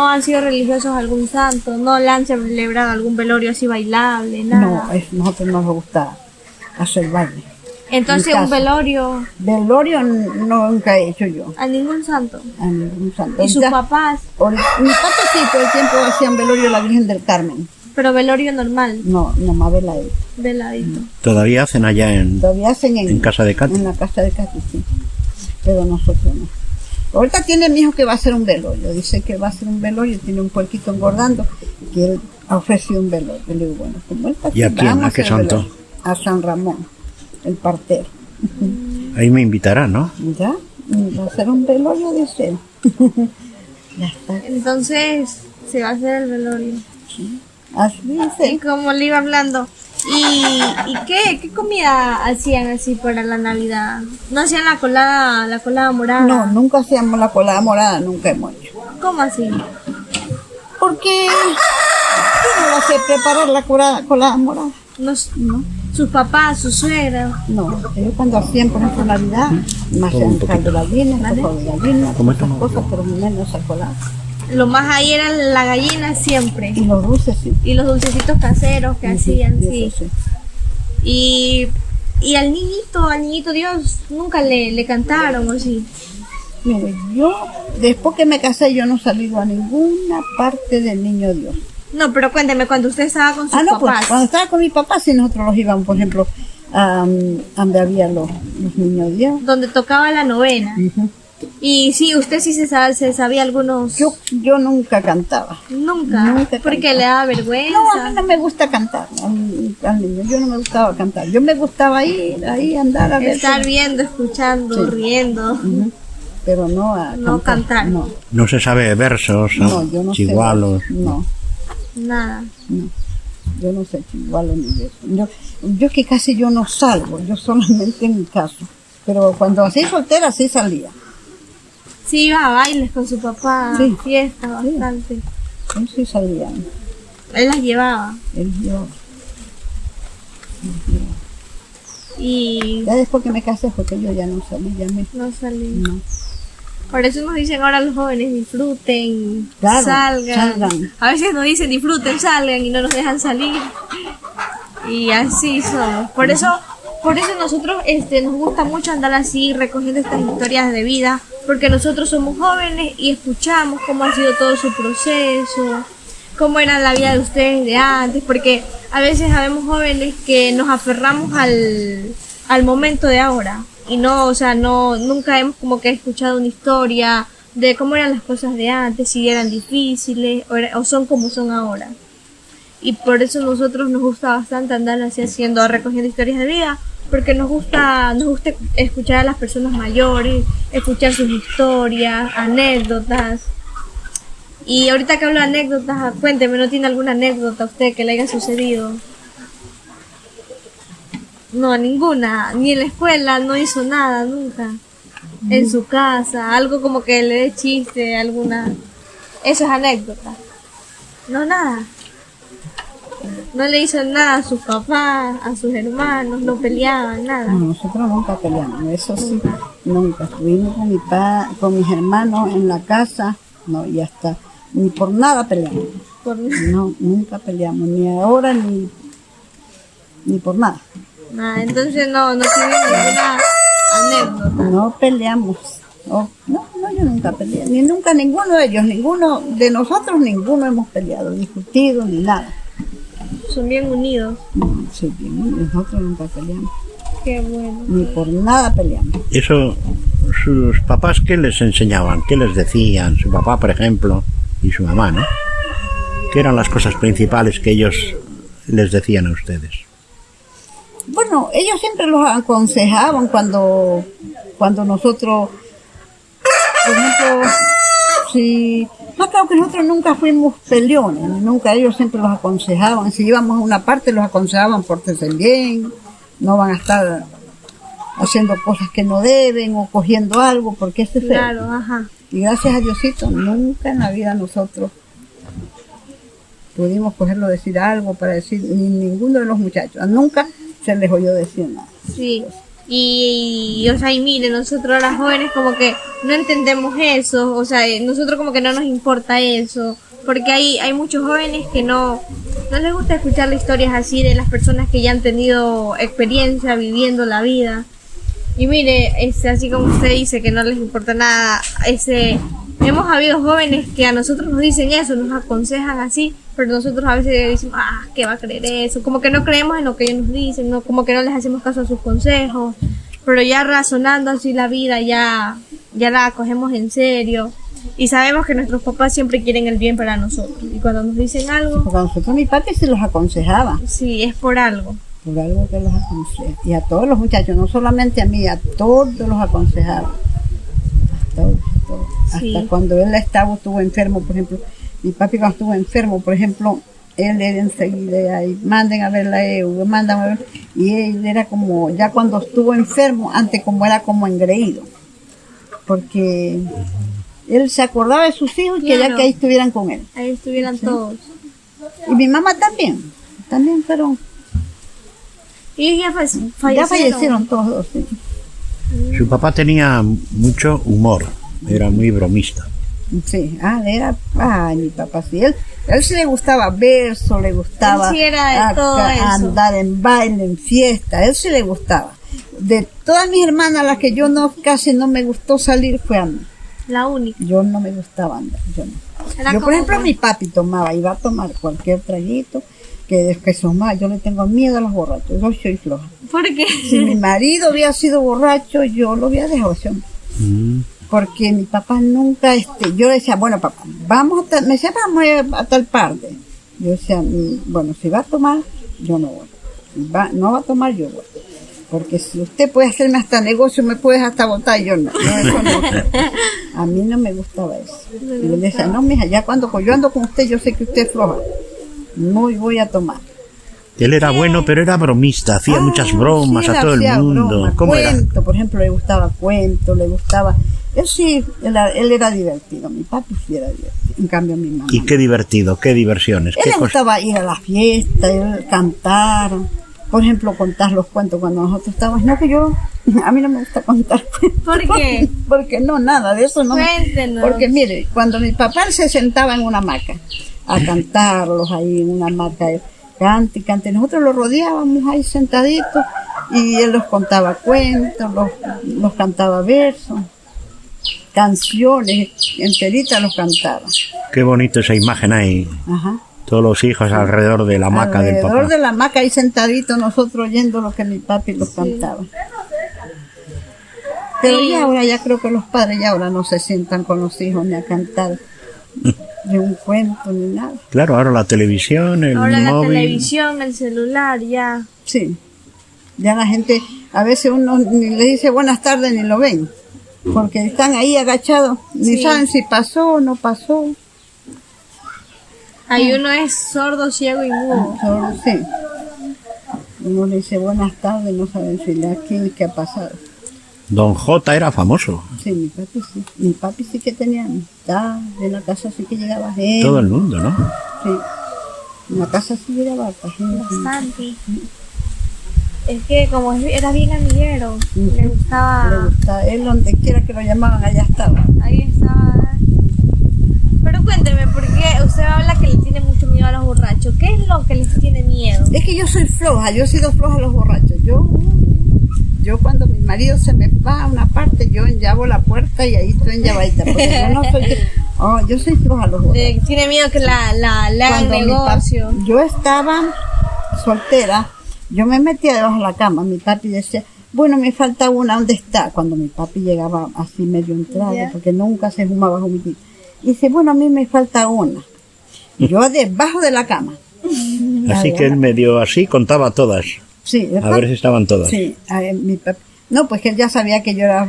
[SPEAKER 2] han sido religiosos a algún santo, no le han celebrado algún velorio así bailable, nada.
[SPEAKER 3] No, nosotros no nos gusta hacer baile.
[SPEAKER 2] Entonces,
[SPEAKER 3] en
[SPEAKER 2] un
[SPEAKER 3] casa.
[SPEAKER 2] velorio
[SPEAKER 3] Velorio nunca he hecho yo.
[SPEAKER 2] a ningún santo.
[SPEAKER 3] A ningún santo.
[SPEAKER 2] Y sus
[SPEAKER 3] Ya-
[SPEAKER 2] papás,
[SPEAKER 3] Mis papás sí, todo el tiempo hacían velorio a la Virgen del Carmen.
[SPEAKER 2] pero velorio normal,
[SPEAKER 3] No, nomás veladito.
[SPEAKER 2] veladito.
[SPEAKER 1] Todavía hacen allá en...
[SPEAKER 3] Todavía hacen
[SPEAKER 1] En casa de Katy.
[SPEAKER 3] En la casa de Katy, sí. Pero nosotros no. Ahorita tiene mi hijo que va a hacer un velorio. Dice que va a hacer un velorio, tiene un puerquito engordando, que él ha ofrecido un velorio. Le digo, bueno, como él está
[SPEAKER 1] ¿Y a
[SPEAKER 3] aquí,
[SPEAKER 1] quién?
[SPEAKER 3] vamos
[SPEAKER 1] ¿A qué
[SPEAKER 3] hacer
[SPEAKER 1] santo?
[SPEAKER 3] velorio. A San Ramón, el partero.
[SPEAKER 1] Ahí me invitarán, ¿no?
[SPEAKER 3] ¿Ya? Y va a hacer un velorio, dice él. Ya está.
[SPEAKER 2] Entonces, se va a hacer el velorio.
[SPEAKER 3] Así
[SPEAKER 2] Y
[SPEAKER 3] dice.
[SPEAKER 2] como le iba hablando, ¿y qué comida hacían así para la Navidad? ¿No hacían la colada morada?
[SPEAKER 3] No, nunca hacíamos la colada morada, nunca hemos hecho.
[SPEAKER 2] ¿Cómo así?
[SPEAKER 3] Porque yo no la sé preparar la colada morada.
[SPEAKER 2] No,
[SPEAKER 3] No.
[SPEAKER 2] sus papás, sus suegros.
[SPEAKER 3] No, ellos cuando hacían, por ejemplo, Navidad, me hacían caldo de gallina, sopa de gallina, todas esas cosas, pero mi no sacó la...
[SPEAKER 2] Lo más ahí era la gallina siempre.
[SPEAKER 3] Y los dulces, sí.
[SPEAKER 2] Y los dulcecitos caseros que hacían,
[SPEAKER 3] sí.
[SPEAKER 2] sí. Y al niñito Dios, nunca le cantaron, ¿o sí?
[SPEAKER 3] Mire, yo, después que me casé, yo no salí a ninguna parte del Niño Dios.
[SPEAKER 2] No, pero cuénteme, cuando usted estaba con sus
[SPEAKER 3] Pues,
[SPEAKER 2] papás.
[SPEAKER 3] cuando estaba con mi papá, sí, nosotros los íbamos, por ejemplo, a donde había los Niños Dios.
[SPEAKER 2] Donde tocaba la novena.
[SPEAKER 3] Ujú.
[SPEAKER 2] Y sí, usted sí se sabía algunos...
[SPEAKER 3] Yo nunca cantaba.
[SPEAKER 2] Nunca, porque
[SPEAKER 3] cantaba.
[SPEAKER 2] le daba vergüenza.
[SPEAKER 3] No, a mí no me gusta cantar al niño, yo no me gustaba cantar. Yo me gustaba ir ahí, andar a ver.
[SPEAKER 2] Estar viendo, escuchando,
[SPEAKER 3] Sí.
[SPEAKER 2] riendo.
[SPEAKER 3] Ujú. Pero no a
[SPEAKER 2] No cantar.
[SPEAKER 3] No,
[SPEAKER 1] No se sabe versos,
[SPEAKER 3] yo no
[SPEAKER 1] chigualos.
[SPEAKER 3] sé. No,
[SPEAKER 2] Nada.
[SPEAKER 3] yo no sé chigualos ni de eso. Yo que casi yo no salgo, yo solamente en mi casa. Pero cuando así soltera, sí salía.
[SPEAKER 2] Sí, iba a bailes con su papá,
[SPEAKER 3] Sí.
[SPEAKER 2] fiestas
[SPEAKER 3] Sí.
[SPEAKER 2] bastante.
[SPEAKER 3] Yo sí salía.
[SPEAKER 2] Él las llevaba.
[SPEAKER 3] Yo.
[SPEAKER 2] Y
[SPEAKER 3] Ya después que me casé fue que yo ya no salí, ya me...
[SPEAKER 2] no salí.
[SPEAKER 3] No.
[SPEAKER 2] Por eso nos dicen ahora los jóvenes, disfruten,
[SPEAKER 3] Claro,
[SPEAKER 2] salgan.
[SPEAKER 3] salgan.
[SPEAKER 2] A veces nos dicen disfruten, salgan y no nos dejan salir. Y así somos. Por eso nosotros nos gusta mucho andar así recogiendo estas historias de vida, porque nosotros somos jóvenes y escuchamos cómo ha sido todo su proceso, cómo era la vida de ustedes de antes, porque a veces sabemos jóvenes que nos aferramos al momento de ahora y no, o sea, nunca hemos como que escuchado una historia de cómo eran las cosas de antes, si eran difíciles o son como son ahora. Y por eso nosotros nos gusta bastante andar así recogiendo historias de vida, porque nos gusta escuchar a las personas mayores, escuchar sus historias, anécdotas. Y ahorita que hablo de anécdotas, cuénteme, ¿no tiene alguna anécdota a usted que le haya sucedido? No, ninguna, ni en la escuela, no hizo nada, nunca. En su casa, algo como que le dé chiste, alguna... Eso es anécdota. No, nada. No le hizo nada a sus papás, a sus hermanos, no peleaban, nada.
[SPEAKER 3] No, nosotros nunca peleamos, eso sí, nunca. Estuvimos con mis hermanos en la casa, no, y hasta, ni por nada peleamos. No, nunca peleamos, ni ahora ni por nada.
[SPEAKER 2] Nada, entonces no tiene ninguna anécdota.
[SPEAKER 3] No peleamos. No, yo nunca peleé, ni nunca ninguno de ellos, ninguno de nosotros, ninguno hemos peleado, discutido, ni nada.
[SPEAKER 2] Son bien unidos.
[SPEAKER 3] Sí, bien, nosotros nunca peleamos,
[SPEAKER 2] Qué bueno.
[SPEAKER 3] ni por nada peleamos.
[SPEAKER 1] Eso, sus papás, ¿qué les enseñaban? ¿Qué les decían? Su papá, por ejemplo, y su mamá, ¿no? ¿Qué eran las cosas principales que ellos les decían a ustedes?
[SPEAKER 3] Bueno, ellos siempre los aconsejaban cuando nosotros, por ejemplo, si... No, creo que nosotros nunca fuimos peleones, nunca, ellos siempre los aconsejaban. Si íbamos a una parte, los aconsejaban pórtense bien, no van a estar haciendo cosas que no deben o cogiendo algo, porque ese es feo.
[SPEAKER 2] Claro, ajá.
[SPEAKER 3] Y gracias a Diosito, nunca en la vida nosotros pudimos cogerlo decir algo para decir, ni ninguno de los muchachos, nunca se les oyó decir nada.
[SPEAKER 2] Sí. Y o sea, y mire, nosotros ahora jóvenes como que no entendemos eso, o sea, nosotros como que no nos importa eso, porque hay muchos jóvenes que no les gusta escuchar las historias así de las personas que ya han tenido experiencia viviendo la vida. Y mire, así como usted dice que no les importa nada, hemos habido jóvenes que a nosotros nos dicen eso, nos aconsejan así, pero nosotros a veces decimos, ¿qué va a creer eso? Como que no creemos en lo que ellos nos dicen, ¿no? Como que no les hacemos caso a sus consejos, pero ya razonando así la vida, ya la cogemos en serio y sabemos que nuestros papás siempre quieren el bien para nosotros. Y cuando nos dicen algo,
[SPEAKER 3] Porque a nosotros mi papi se los aconsejaba,
[SPEAKER 2] sí, es por algo.
[SPEAKER 3] por algo que los aconseja. Y a todos los muchachos, no solamente a mí, a todos los aconsejaba. A todos.
[SPEAKER 2] Sí.
[SPEAKER 3] Hasta cuando él estuvo enfermo, por ejemplo, mi papi cuando estuvo enfermo, por ejemplo, él era enseguida ahí, manden a ver la EU, mandan a ver, y él era como, ya cuando estuvo enfermo, antes como era como engreído, porque él se acordaba de sus hijos y quería
[SPEAKER 2] Claro.
[SPEAKER 3] que ahí estuvieran con él.
[SPEAKER 2] Ahí estuvieran todos.
[SPEAKER 3] Y mi mamá también fueron.
[SPEAKER 2] Y ya fallecieron.
[SPEAKER 3] Ya fallecieron todos dos, sí.
[SPEAKER 1] Su papá tenía mucho humor, era muy bromista.
[SPEAKER 3] Sí, mi papá sí, él sí le gustaba verso, le gustaba
[SPEAKER 2] Él sí era de todo eso.
[SPEAKER 3] andar en baile, en fiesta, él sí le gustaba. De todas mis hermanas, las que yo casi no me gustó salir fue a mí.
[SPEAKER 2] La única.
[SPEAKER 3] Yo no me gustaba andar, yo no.
[SPEAKER 2] Era
[SPEAKER 3] Yo,
[SPEAKER 2] como
[SPEAKER 3] por ejemplo,
[SPEAKER 2] que-
[SPEAKER 3] mi papi iba a tomar cualquier traguito, que tomaba, yo le tengo miedo a los borrachos, yo soy floja.
[SPEAKER 2] ¿Por qué?
[SPEAKER 3] Si mi marido había sido borracho, yo lo había dejado así, hombre. Porque mi papá nunca, yo le decía, bueno papá, me decía, vamos a tal parte. Yo decía, bueno, si va a tomar, yo no voy. Si no va a tomar, yo voy. Porque si usted puede hacerme hasta negocio, me puedes hasta botar, yo no. Eso no. A mí no me gustaba eso. Y yo le decía, no, mija, ya cuando yo ando con usted, yo sé que usted es floja. No voy a tomar.
[SPEAKER 1] Él era bueno, pero era bromista, hacía muchas bromas
[SPEAKER 3] Sí,
[SPEAKER 1] a todo el
[SPEAKER 3] hacía
[SPEAKER 1] mundo.
[SPEAKER 3] bromas,
[SPEAKER 1] ¿Cómo era?
[SPEAKER 3] cuento, por ejemplo, le gustaba cuento, le gustaba... Él sí, él era divertido, mi papi sí era divertido, en cambio mi mamá.
[SPEAKER 1] Y qué divertido, qué diversiones,
[SPEAKER 3] Él
[SPEAKER 1] qué
[SPEAKER 3] le
[SPEAKER 1] cosas.
[SPEAKER 3] gustaba ir a la fiesta, él cantar, por ejemplo, contar los cuentos cuando nosotros estábamos. No, que a mí no me gusta contar cuentos.
[SPEAKER 2] ¿Por qué?
[SPEAKER 3] Porque no, nada de eso no.
[SPEAKER 2] Cuéntenos.
[SPEAKER 3] Porque mire, cuando mi papá se sentaba en una hamaca a cantarlos ahí en una hamaca, él cante y cante, nosotros lo rodeábamos ahí sentaditos y él los contaba cuentos, los cantaba versos, canciones enteritas los cantaba.
[SPEAKER 1] Qué bonito esa imagen ahí.
[SPEAKER 3] Ajá.
[SPEAKER 1] Todos los hijos alrededor de la hamaca del
[SPEAKER 3] Alrededor
[SPEAKER 1] papá.
[SPEAKER 3] de la hamaca ahí sentaditos nosotros oyendo lo que mi papi los cantaba. Pero
[SPEAKER 2] Sí.
[SPEAKER 3] ya creo que los padres ya ahora no se sientan con los hijos ni a cantar de un cuento ni nada.
[SPEAKER 1] Claro, ahora la televisión, el
[SPEAKER 2] Ahora la
[SPEAKER 1] móvil.
[SPEAKER 2] televisión, el celular, ya.
[SPEAKER 3] Sí. Ya la gente, a veces uno ni le dice buenas tardes ni lo ven. Porque están ahí agachados, ni
[SPEAKER 2] Sí.
[SPEAKER 3] saben si pasó o no pasó.
[SPEAKER 2] Ahí uno es sordo, ciego y mudo.
[SPEAKER 3] Solo sí. Uno le dice buenas tardes, no saben si qué ha pasado.
[SPEAKER 1] Don J era famoso.
[SPEAKER 3] Sí, mi papi sí. Mi papi sí que tenía amistad. En la casa sí que llegaba gente.
[SPEAKER 1] Todo el mundo, ¿no?
[SPEAKER 3] Sí. En la casa sí llegaba harta gente.
[SPEAKER 2] Bastante. Es que como era bien amiguero, le
[SPEAKER 3] Le
[SPEAKER 2] gustaba.
[SPEAKER 3] gustaba. Él donde quiera que lo llamaban, allá estaba.
[SPEAKER 2] Ahí estaba. Pero cuénteme, ¿por qué usted habla que le tiene mucho miedo a los borrachos? ¿Qué es lo que les tiene miedo?
[SPEAKER 3] Es que yo soy floja, yo he sido floja a los borrachos. Yo cuando mi marido se me va a una parte, yo enllavo la puerta y ahí estoy enllavadita. Porque yo no soy, yo soy floja a los borrachos.
[SPEAKER 2] Tiene miedo que le hagan
[SPEAKER 3] Cuando
[SPEAKER 2] negocio.
[SPEAKER 3] yo estaba soltera, yo me metía debajo de la cama. Mi papi decía, bueno, me falta una, ¿dónde está? Cuando mi papi llegaba así medio entrado,
[SPEAKER 2] Ya.
[SPEAKER 3] porque nunca se fumaba humillito. Y dice, bueno, a mí me falta una. Yo debajo de la cama.
[SPEAKER 1] Así que él medio así contaba todas.
[SPEAKER 3] Sí,
[SPEAKER 1] A ver si estaban todas.
[SPEAKER 3] Sí, mi papi. No, pues que él ya sabía que yo era,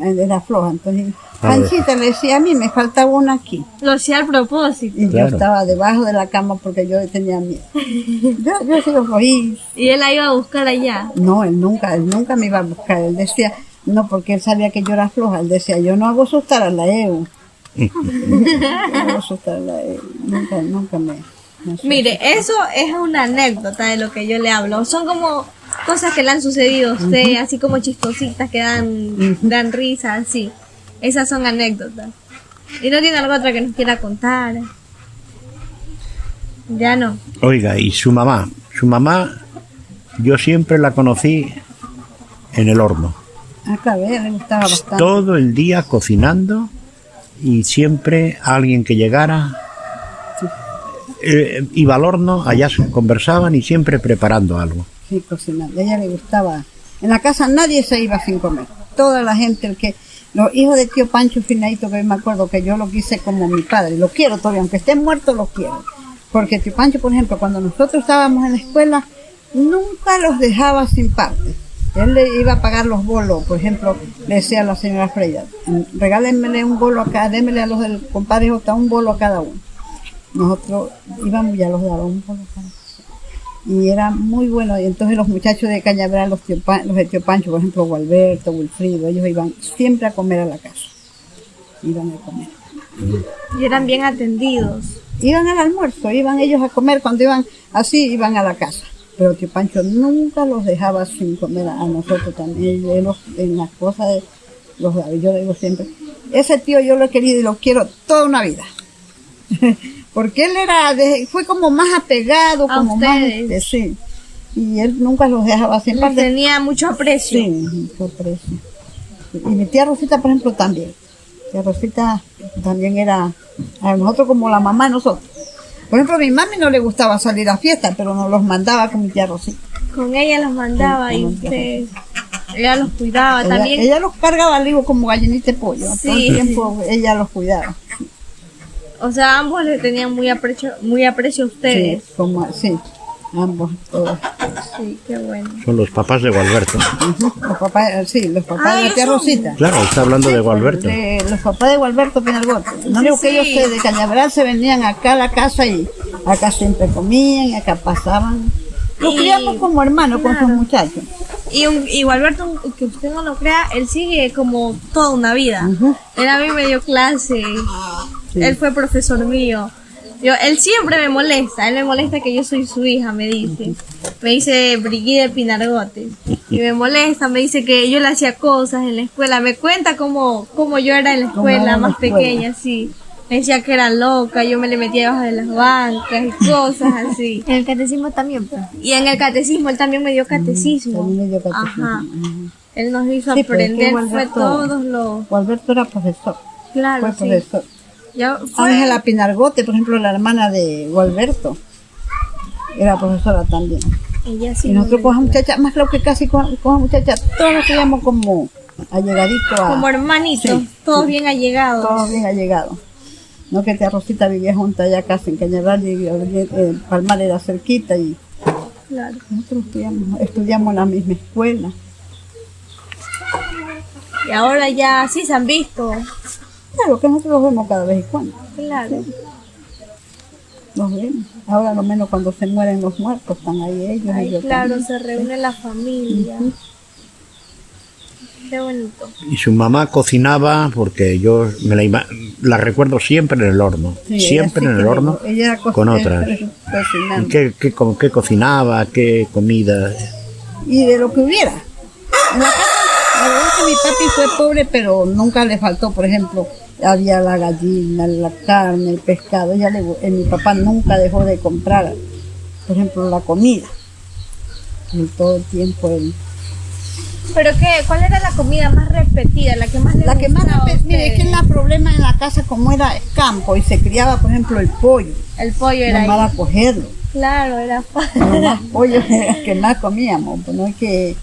[SPEAKER 3] era floja. Entonces,
[SPEAKER 1] A ver.
[SPEAKER 3] Panchita le decía, a mí me faltaba una aquí.
[SPEAKER 2] Lo hacía al propósito.
[SPEAKER 3] Y
[SPEAKER 1] Claro.
[SPEAKER 3] yo estaba debajo de la cama porque yo tenía miedo. Yo sigo flojí.
[SPEAKER 2] Y él la iba a buscar allá.
[SPEAKER 3] No, él nunca me iba a buscar. Él decía, no, porque él sabía que yo era floja. Él decía, yo no hago asustar a la EU. Yo no hago asustar a la EU. Nunca me... no sé.
[SPEAKER 2] Mire, eso es una anécdota de lo que yo le hablo. Son como cosas que le han sucedido a usted, así como chistositas que dan risa, así. Esas son anécdotas. Y no tiene alguna otra que nos quiera contar. Ya no.
[SPEAKER 1] Oiga, y su mamá. Su mamá, yo siempre la conocí en el horno.
[SPEAKER 3] Acá, ve, le gustaba bastante.
[SPEAKER 1] Todo el día cocinando y siempre alguien que llegara iba al horno, allá se conversaban y siempre preparando algo.
[SPEAKER 3] Sí, cocinando. A ella le gustaba. En la casa nadie se iba sin comer. Toda la gente, los hijos de tío Pancho Finadito, que me acuerdo que yo lo quise como mi padre. Lo quiero todavía, aunque esté muerto, lo quiero. Porque tío Pancho, por ejemplo, cuando nosotros estábamos en la escuela, nunca los dejaba sin parte. Él le iba a pagar los bolos. Por ejemplo, le decía a la señora Freya, regálenmele un bolo acá, démele a los del compadre J un bolo a cada uno. Nosotros íbamos y ya los daba un bolo cada uno. Y era muy bueno. Y entonces los muchachos de Cañaveral, los de tío Pancho, por ejemplo, Gualberto, Wilfrido, ellos iban siempre a comer a la casa. Iban a comer.
[SPEAKER 2] Y eran bien atendidos.
[SPEAKER 3] Iban al almuerzo, iban ellos a comer, cuando iban así, iban a la casa. Pero tío Pancho nunca los dejaba sin comer a nosotros también. En las cosas de yo le digo siempre, ese tío yo lo he querido y lo quiero toda una vida. Porque él fue como más apegado,
[SPEAKER 2] A
[SPEAKER 3] como más,
[SPEAKER 2] ustedes.
[SPEAKER 3] sí. Y él nunca los dejaba sin
[SPEAKER 2] Les
[SPEAKER 3] parte.
[SPEAKER 2] tenía mucho aprecio.
[SPEAKER 3] Sí, mucho aprecio. Y mi tía Rosita, por ejemplo, también. Tía Rosita también era a nosotros como la mamá de nosotros. Por ejemplo, a mi mami no le gustaba salir a fiestas, pero nos los mandaba con mi tía Rosita.
[SPEAKER 2] Con ella los mandaba
[SPEAKER 3] Sí,
[SPEAKER 2] y
[SPEAKER 3] con mi tía
[SPEAKER 2] usted, ella los cuidaba también.
[SPEAKER 3] Ella los cargaba al libro como gallinita de pollo.
[SPEAKER 2] Sí.
[SPEAKER 3] Todo el tiempo ella los cuidaba.
[SPEAKER 2] O sea, ambos le tenían muy aprecio a ustedes.
[SPEAKER 3] Sí, ambos, todos.
[SPEAKER 2] Sí, qué bueno.
[SPEAKER 1] Son los papás de Gualberto.
[SPEAKER 3] Ujú, los papás de la
[SPEAKER 2] ellos
[SPEAKER 3] tía
[SPEAKER 2] son-
[SPEAKER 3] Rosita.
[SPEAKER 1] Claro, está hablando de Gualberto.
[SPEAKER 3] Los papás de Gualberto Pinalgote. No digo que
[SPEAKER 2] Sí.
[SPEAKER 3] ellos de Cañaveral se venían acá a la casa y acá siempre comían y acá pasaban. Los
[SPEAKER 2] Y-
[SPEAKER 3] criamos como hermanos con sus muchachos.
[SPEAKER 2] Y Gualberto, que usted no lo crea, él sigue como toda una vida.
[SPEAKER 3] Ujú.
[SPEAKER 2] Él a mí me dio clase,
[SPEAKER 3] Sí.
[SPEAKER 2] él fue profesor mío. Él siempre me molesta, él me molesta que yo soy su hija, me dice. Me dice Brigitte Pinargote. Y me molesta, me dice que yo le hacía cosas en la escuela. Me cuenta cómo yo era en la
[SPEAKER 3] Cómo era
[SPEAKER 2] escuela,
[SPEAKER 3] en la
[SPEAKER 2] más
[SPEAKER 3] escuela.
[SPEAKER 2] pequeña, sí. Me decía que era loca, yo me le metía debajo de las bancas y cosas así.
[SPEAKER 4] En el catecismo también, pues.
[SPEAKER 2] Y en el catecismo, él también me dio catecismo.
[SPEAKER 3] También me dio catecismo.
[SPEAKER 2] Ajá.
[SPEAKER 3] Ujú.
[SPEAKER 2] Él nos hizo
[SPEAKER 3] Sí, pero es que
[SPEAKER 2] aprender, fue
[SPEAKER 3] Gualberto-
[SPEAKER 2] todos los...
[SPEAKER 3] Gualberto era profesor.
[SPEAKER 2] Claro,
[SPEAKER 3] Fue
[SPEAKER 2] sí.
[SPEAKER 3] profesor.
[SPEAKER 2] Ya fue...
[SPEAKER 3] Ángela Pinargote, por ejemplo, la hermana de Gualberto, era profesora también.
[SPEAKER 2] Ella sí
[SPEAKER 3] Y nosotros
[SPEAKER 2] me
[SPEAKER 3] con esa
[SPEAKER 2] dio
[SPEAKER 3] muchacha, más claro que casi con esa muchacha, todos nos queríamos como allegaditos a...
[SPEAKER 2] como hermanitos,
[SPEAKER 3] Sí,
[SPEAKER 2] todos
[SPEAKER 3] sí.
[SPEAKER 2] bien allegados.
[SPEAKER 3] Todos bien allegados. No que tía Rosita vivía junta allá casi en Cañaveral y Palmar era cerquita y
[SPEAKER 2] Claro.
[SPEAKER 3] nosotros estudiamos en la misma escuela.
[SPEAKER 2] Y ahora ya sí se han visto.
[SPEAKER 3] Claro que nosotros los vemos cada vez y cuando.
[SPEAKER 2] Claro.
[SPEAKER 3] Los vemos. Ahora lo menos cuando se mueren los muertos están ahí ellos. y
[SPEAKER 2] Ay,
[SPEAKER 3] yo
[SPEAKER 2] claro,
[SPEAKER 3] también.
[SPEAKER 2] se reúne la familia. Qué bonito.
[SPEAKER 1] Y su mamá cocinaba, porque yo la recuerdo siempre en el horno.
[SPEAKER 3] Sí, ella
[SPEAKER 1] Siempre
[SPEAKER 3] sí
[SPEAKER 1] en el
[SPEAKER 3] que
[SPEAKER 1] horno
[SPEAKER 3] ella era
[SPEAKER 1] con otras.
[SPEAKER 3] cocinando.
[SPEAKER 1] ¿Y qué cocinaba? ¿Qué comida?
[SPEAKER 3] Y de lo que hubiera. En la casa, la verdad es que mi papi fue pobre, pero nunca le faltó, por ejemplo, había la gallina, la carne, el pescado. Mi papá nunca dejó de comprar, por ejemplo, la comida. Y todo el tiempo él.
[SPEAKER 2] ¿Pero qué? ¿Cuál era la comida más repetida? La que más le
[SPEAKER 3] La que más
[SPEAKER 2] gustaba a
[SPEAKER 3] mire, es que
[SPEAKER 2] ustedes?
[SPEAKER 3] el problema en la casa, como era campo y se criaba, por ejemplo, el pollo,
[SPEAKER 2] El pollo era
[SPEAKER 3] no
[SPEAKER 2] ahí.
[SPEAKER 3] a cogerlo.
[SPEAKER 2] Claro, era fácil.
[SPEAKER 3] Lo más pollo era el que más comíamos, pues no es que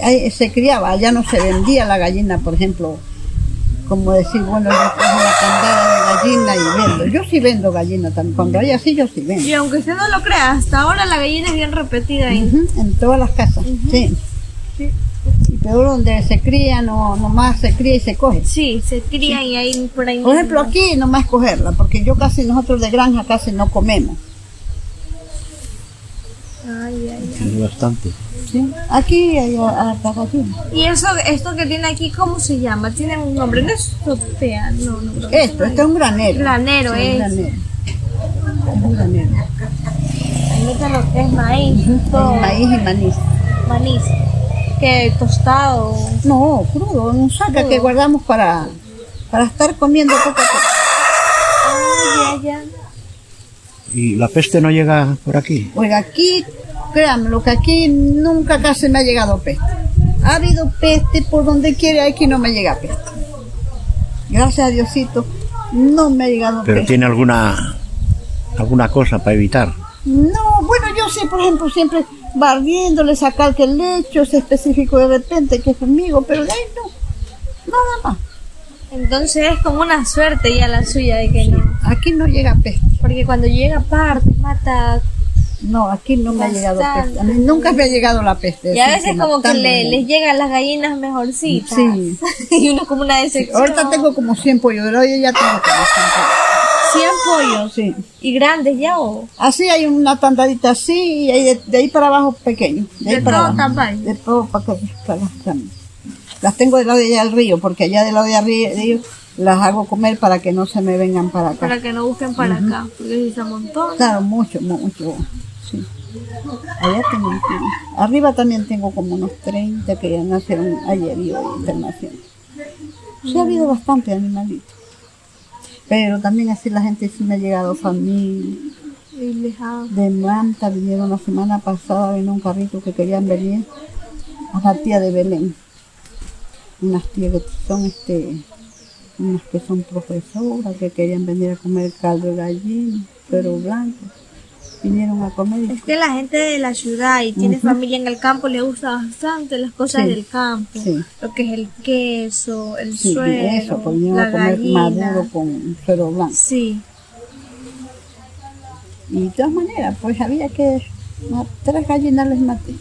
[SPEAKER 3] ahí se criaba, allá no se vendía la gallina, por ejemplo, como decir, bueno, yo cojo una candada de gallina y vendo. Yo sí vendo gallina también, cuando hay así yo sí vendo.
[SPEAKER 2] Y aunque usted no lo crea, hasta ahora la gallina es bien repetida ahí.
[SPEAKER 3] Ujú, en todas las casas, sí.
[SPEAKER 2] Sí.
[SPEAKER 3] Y peor donde se cría, nomás se cría y se coge.
[SPEAKER 2] Sí, se crían y ahí por ahí.
[SPEAKER 3] Por ejemplo,
[SPEAKER 2] mismo.
[SPEAKER 3] aquí nomás cogerla, porque nosotros de granja casi no comemos.
[SPEAKER 2] Ay, ay,
[SPEAKER 1] Es bastante.
[SPEAKER 3] ¿Sí? Aquí hay harta gallina.
[SPEAKER 2] ay. Y esto que tiene aquí, ¿cómo se llama? Tiene un nombre, no es sotea, no, creo que
[SPEAKER 3] Esto
[SPEAKER 2] se
[SPEAKER 3] es un granero.
[SPEAKER 2] Granero
[SPEAKER 3] Sí,
[SPEAKER 2] es.
[SPEAKER 3] un granero. Es un granero.
[SPEAKER 2] Ahí meten lo que es maíz, todo.
[SPEAKER 3] Hay maíz y maní.
[SPEAKER 2] Maíz. Que tostado.
[SPEAKER 3] No, crudo, en un saco
[SPEAKER 2] Crudo.
[SPEAKER 3] que guardamos para estar comiendo poco a poco.
[SPEAKER 2] Ay, ya, ya.
[SPEAKER 1] ¿Y la peste no llega por aquí?
[SPEAKER 3] Oiga, aquí, créanme, que aquí nunca casi me ha llegado peste. Ha habido peste por donde quiera, aquí no me llega peste. Gracias a Diosito, no me ha llegado
[SPEAKER 1] ¿Pero
[SPEAKER 3] peste.
[SPEAKER 1] tiene alguna cosa para evitar?
[SPEAKER 3] No, bueno, yo sí, por ejemplo, siempre barriéndole, sacar que el lecho es específico de repente, que es conmigo, pero de ahí no, nada más.
[SPEAKER 2] Entonces es como una suerte ya la suya de que no.
[SPEAKER 3] Aquí no llega peste.
[SPEAKER 2] Porque cuando llega parte, mata.
[SPEAKER 3] No, aquí no me ha llegado
[SPEAKER 2] Bastante.
[SPEAKER 3] peste. A mí nunca me ha llegado la peste.
[SPEAKER 2] Y a
[SPEAKER 3] así
[SPEAKER 2] veces como que
[SPEAKER 3] matarme, no.
[SPEAKER 2] les llegan las gallinas mejorcitas.
[SPEAKER 3] Sí.
[SPEAKER 2] Y uno como una decepción.
[SPEAKER 3] Ahorita tengo como 100 pollos, pero hoy ya tengo como
[SPEAKER 2] 100 pollos.
[SPEAKER 3] 100 pollos. Sí.
[SPEAKER 2] ¿Y grandes ya o?
[SPEAKER 3] Así hay una tandadita así y hay de ahí para abajo pequeño.
[SPEAKER 2] De
[SPEAKER 3] ahí para
[SPEAKER 2] todo
[SPEAKER 3] abajo.
[SPEAKER 2] tamaño.
[SPEAKER 3] De todo para las tengo del lado de allá del río, porque allá del lado de arriba las hago comer para que no se me vengan para acá.
[SPEAKER 2] Para que no busquen para acá. Porque si se amontonan.
[SPEAKER 3] Claro, mucho, mucho. Sí. Allá tengo un primo. Arriba también tengo como unos 30 que ya nacieron ayer y hoy internación. Sí ha habido bastante animalitos. Pero también así la gente sí me ha llegado familia.
[SPEAKER 2] Y lejano.
[SPEAKER 3] De Manta vinieron la semana pasada, vino un carrito que querían venir a la tía de Belén. Unas tías que son unas que son profesoras que querían venir a comer caldo de gallina, pero blanco. Vinieron a comer.
[SPEAKER 2] Es que la gente de la ciudad y tiene
[SPEAKER 3] Ujú.
[SPEAKER 2] familia en el campo le gusta bastante las cosas
[SPEAKER 3] Sí,
[SPEAKER 2] del campo.
[SPEAKER 3] sí.
[SPEAKER 2] Lo que es el queso, el
[SPEAKER 3] Sí,
[SPEAKER 2] suero,
[SPEAKER 3] eso, pues vinieron
[SPEAKER 2] la
[SPEAKER 3] a comer
[SPEAKER 2] gallina.
[SPEAKER 3] maduro con suero blanco.
[SPEAKER 2] Sí,
[SPEAKER 3] Y de todas maneras, pues había que 3 gallinas les maté.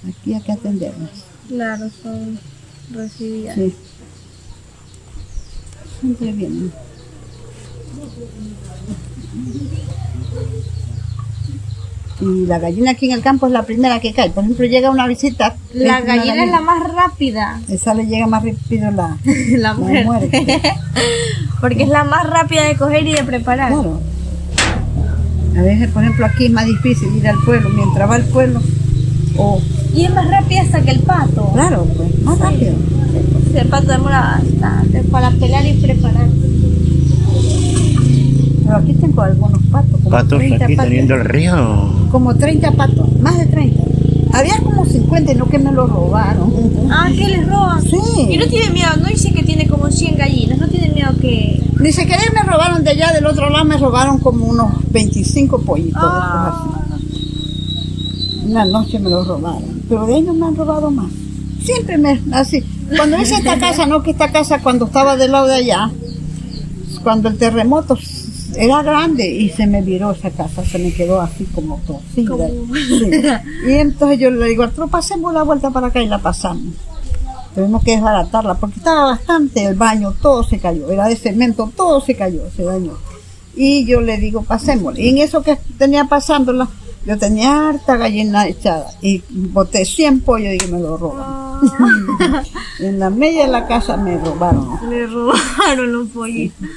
[SPEAKER 3] Aquí hay que atenderlas.
[SPEAKER 2] claro, son recibidas.
[SPEAKER 3] Sí. Siempre vienen. Y la gallina aquí en el campo es la primera que cae. Por ejemplo, llega una visita.
[SPEAKER 2] La
[SPEAKER 3] entra una
[SPEAKER 2] gallina es la más rápida,
[SPEAKER 3] Esa le llega más rápido la
[SPEAKER 2] la muerte,
[SPEAKER 3] muerte.
[SPEAKER 2] porque es la más rápida de coger y de preparar.
[SPEAKER 3] Claro. A veces, por ejemplo, aquí es más difícil ir al pueblo. Mientras va al pueblo, o
[SPEAKER 2] Y es más rápida hasta que el pato.
[SPEAKER 3] claro, pues más rápido.
[SPEAKER 2] El pato demora bastante para pelar y preparar.
[SPEAKER 3] Pero aquí tengo algunos patos. Como
[SPEAKER 1] Patos
[SPEAKER 3] 30
[SPEAKER 1] aquí
[SPEAKER 3] patos.
[SPEAKER 1] teniendo el río.
[SPEAKER 3] Como 30 patos, más de 30. Había como 50 y no que me lo robaron.
[SPEAKER 2] Ah, que les roban.
[SPEAKER 3] Sí.
[SPEAKER 2] Y no tiene miedo, no dice que tiene como 100 gallinas, no tiene miedo que...
[SPEAKER 3] Ni siquiera me robaron de allá, del otro lado me robaron como unos 25 pollitos.
[SPEAKER 2] Ah,
[SPEAKER 3] Una noche me los robaron, pero de ahí no me han robado más. Siempre me, así. Cuando hice esta casa, no que esta casa cuando estaba del lado de allá, cuando el terremoto era grande y se me viró esa casa, se me quedó así como torcida.
[SPEAKER 2] Como-
[SPEAKER 3] Sí. Y entonces yo le digo, Arturo, pasemos la vuelta para acá y la pasamos. Tuvimos que desbaratarla porque estaba bastante, el baño, todo se cayó, era de cemento, todo se cayó, se dañó. Y yo le digo, pasémosla. Y en eso que tenía pasándola, yo tenía harta gallina echada y boté 100 pollos y me lo roban.
[SPEAKER 2] Ah,
[SPEAKER 3] En la media de la casa me robaron.
[SPEAKER 2] le robaron los pollitos.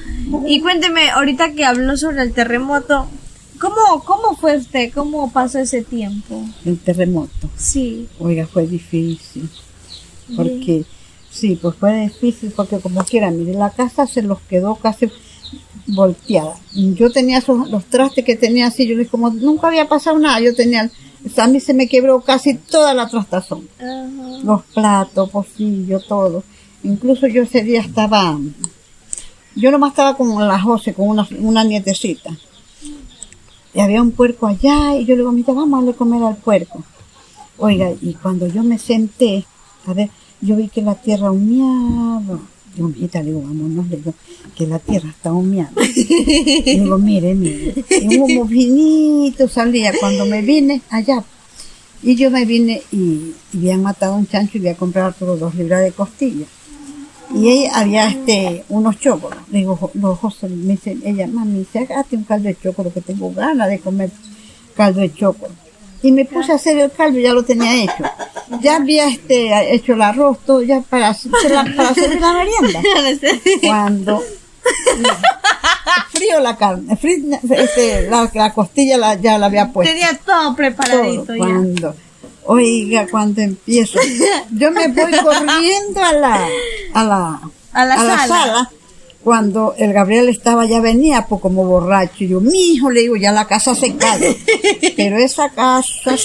[SPEAKER 2] Y cuénteme, ahorita que habló sobre el terremoto, ¿cómo fue usted? ¿Cómo pasó ese tiempo?
[SPEAKER 3] El terremoto.
[SPEAKER 2] Sí.
[SPEAKER 3] Oiga, fue difícil. Porque, sí, pues fue difícil porque como quiera, mire, la casa se los quedó casi volteada. Yo tenía los trastes que tenía así, yo dije, como nunca había pasado nada, yo tenía, a mí se me quebró casi toda la trastazón.
[SPEAKER 2] Ajá.
[SPEAKER 3] Los platos, pocillos, todo. Incluso yo ese día yo nomás estaba con la José, con una nietecita. Y había un puerco allá y yo le digo, mira, vamos a darle comer al puerco. Oiga, y cuando yo me senté, a ver, yo vi que la tierra humeaba. Digo, mijita, le digo, vámonos, le digo, que la tierra está humeando. Le digo, mire, y un humo finito salía cuando me vine allá. Y yo me vine y habían matado un chancho y voy a comprar por 2 libras de costilla. Y ahí había unos chocos. Le digo, los José, me dice, ella, mami, hágate un caldo de chocolo, que tengo ganas de comer caldo de chocolo. Y me puse a hacer el caldo, ya lo tenía hecho. Ya había hecho el arroz, todo ya para servir la merienda. Cuando frío la carne, la costilla ya la había puesto.
[SPEAKER 2] Tenía todo preparadito
[SPEAKER 3] Todo.
[SPEAKER 2] ya.
[SPEAKER 3] Oiga, cuando empiezo, yo me voy corriendo a la sala. Cuando el Gabriel ya venía pues como borracho, y yo, mijo, le digo, ya la casa se cae. Pero esa casa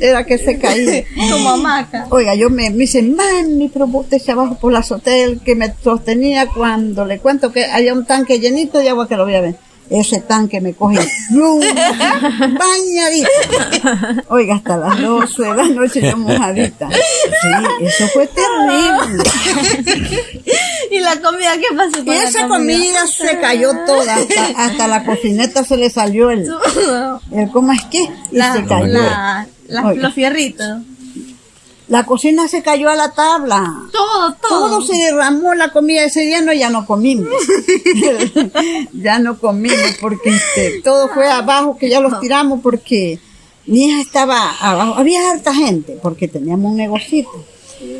[SPEAKER 3] era que se caía.
[SPEAKER 2] Como hamaca.
[SPEAKER 3] Oiga, me dice, mami, pero bótese abajo por la azotea, el que me sostenía cuando le cuento que había un tanque llenito de agua que lo voy a ver. Ese tanque me coge bañadita. Oiga, hasta las 12 de la noche yo mojadita. Sí, eso fue terrible.
[SPEAKER 2] ¿Y la comida qué pasó
[SPEAKER 3] Y
[SPEAKER 2] con la
[SPEAKER 3] esa comida se cayó toda, hasta la cocineta se le salió el ¿cómo es que? Y se cayó. Oiga.
[SPEAKER 2] Los fierritos.
[SPEAKER 3] La cocina se cayó a la tabla. Todo se derramó la comida ese día, ya no comimos. Ya no comimos porque todo fue abajo, que ya los tiramos porque mi hija estaba abajo. Había harta gente porque teníamos un negocito.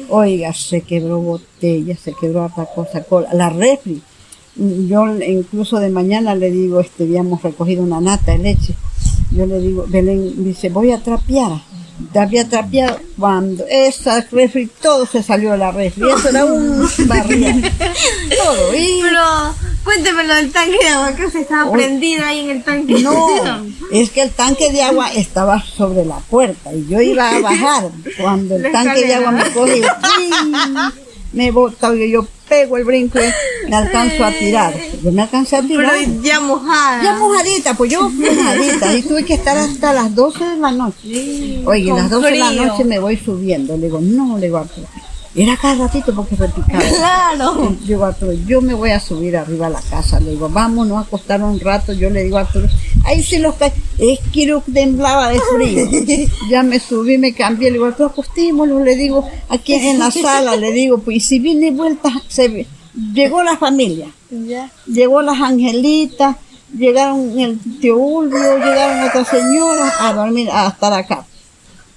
[SPEAKER 3] Oiga, se quebró botella, se quebró harta cosa, la refri. Yo incluso de mañana le digo, habíamos recogido una nata de leche. Yo le digo, Belén dice, voy a trapear. Había trapeado cuando esa refri, todo se salió de la refri. Eso era un barrial. Todo.
[SPEAKER 2] Pero cuénteme lo del tanque de agua, que se estaba prendido ahí en el tanque.
[SPEAKER 3] No, es que el tanque de agua estaba sobre la puerta y yo iba a bajar. Cuando el tanque de agua me coge, me bota, yo pego el brinco y me alcanzo a tirar. Yo me alcancé a tirar.
[SPEAKER 2] Pero ya mojada.
[SPEAKER 3] Ya mojadita, pues yo mojadita. Y tuve que estar hasta las 12 de la noche.
[SPEAKER 2] Sí,
[SPEAKER 3] Oye, a las 12 de la
[SPEAKER 2] frío.
[SPEAKER 3] noche me voy subiendo. Le digo, no, le digo, Arturo. Era cada ratito porque repicaba.
[SPEAKER 2] Claro.
[SPEAKER 3] Digo, Arturo, yo me voy a subir arriba a la casa. Le digo, vámonos a acostar un rato. Yo le digo a Arturo, ahí sí los cae. Es que yo temblaba de frío. Ya me subí, me cambié. Le digo, Arturo, acostémoslo. Le digo, aquí en la sala. Le digo, pues, y si viene vuelta, llegó la familia.
[SPEAKER 2] Ya.
[SPEAKER 3] Llegó las Angelitas, llegaron el tío Ulvio, llegaron otras señoras a dormir, a estar acá.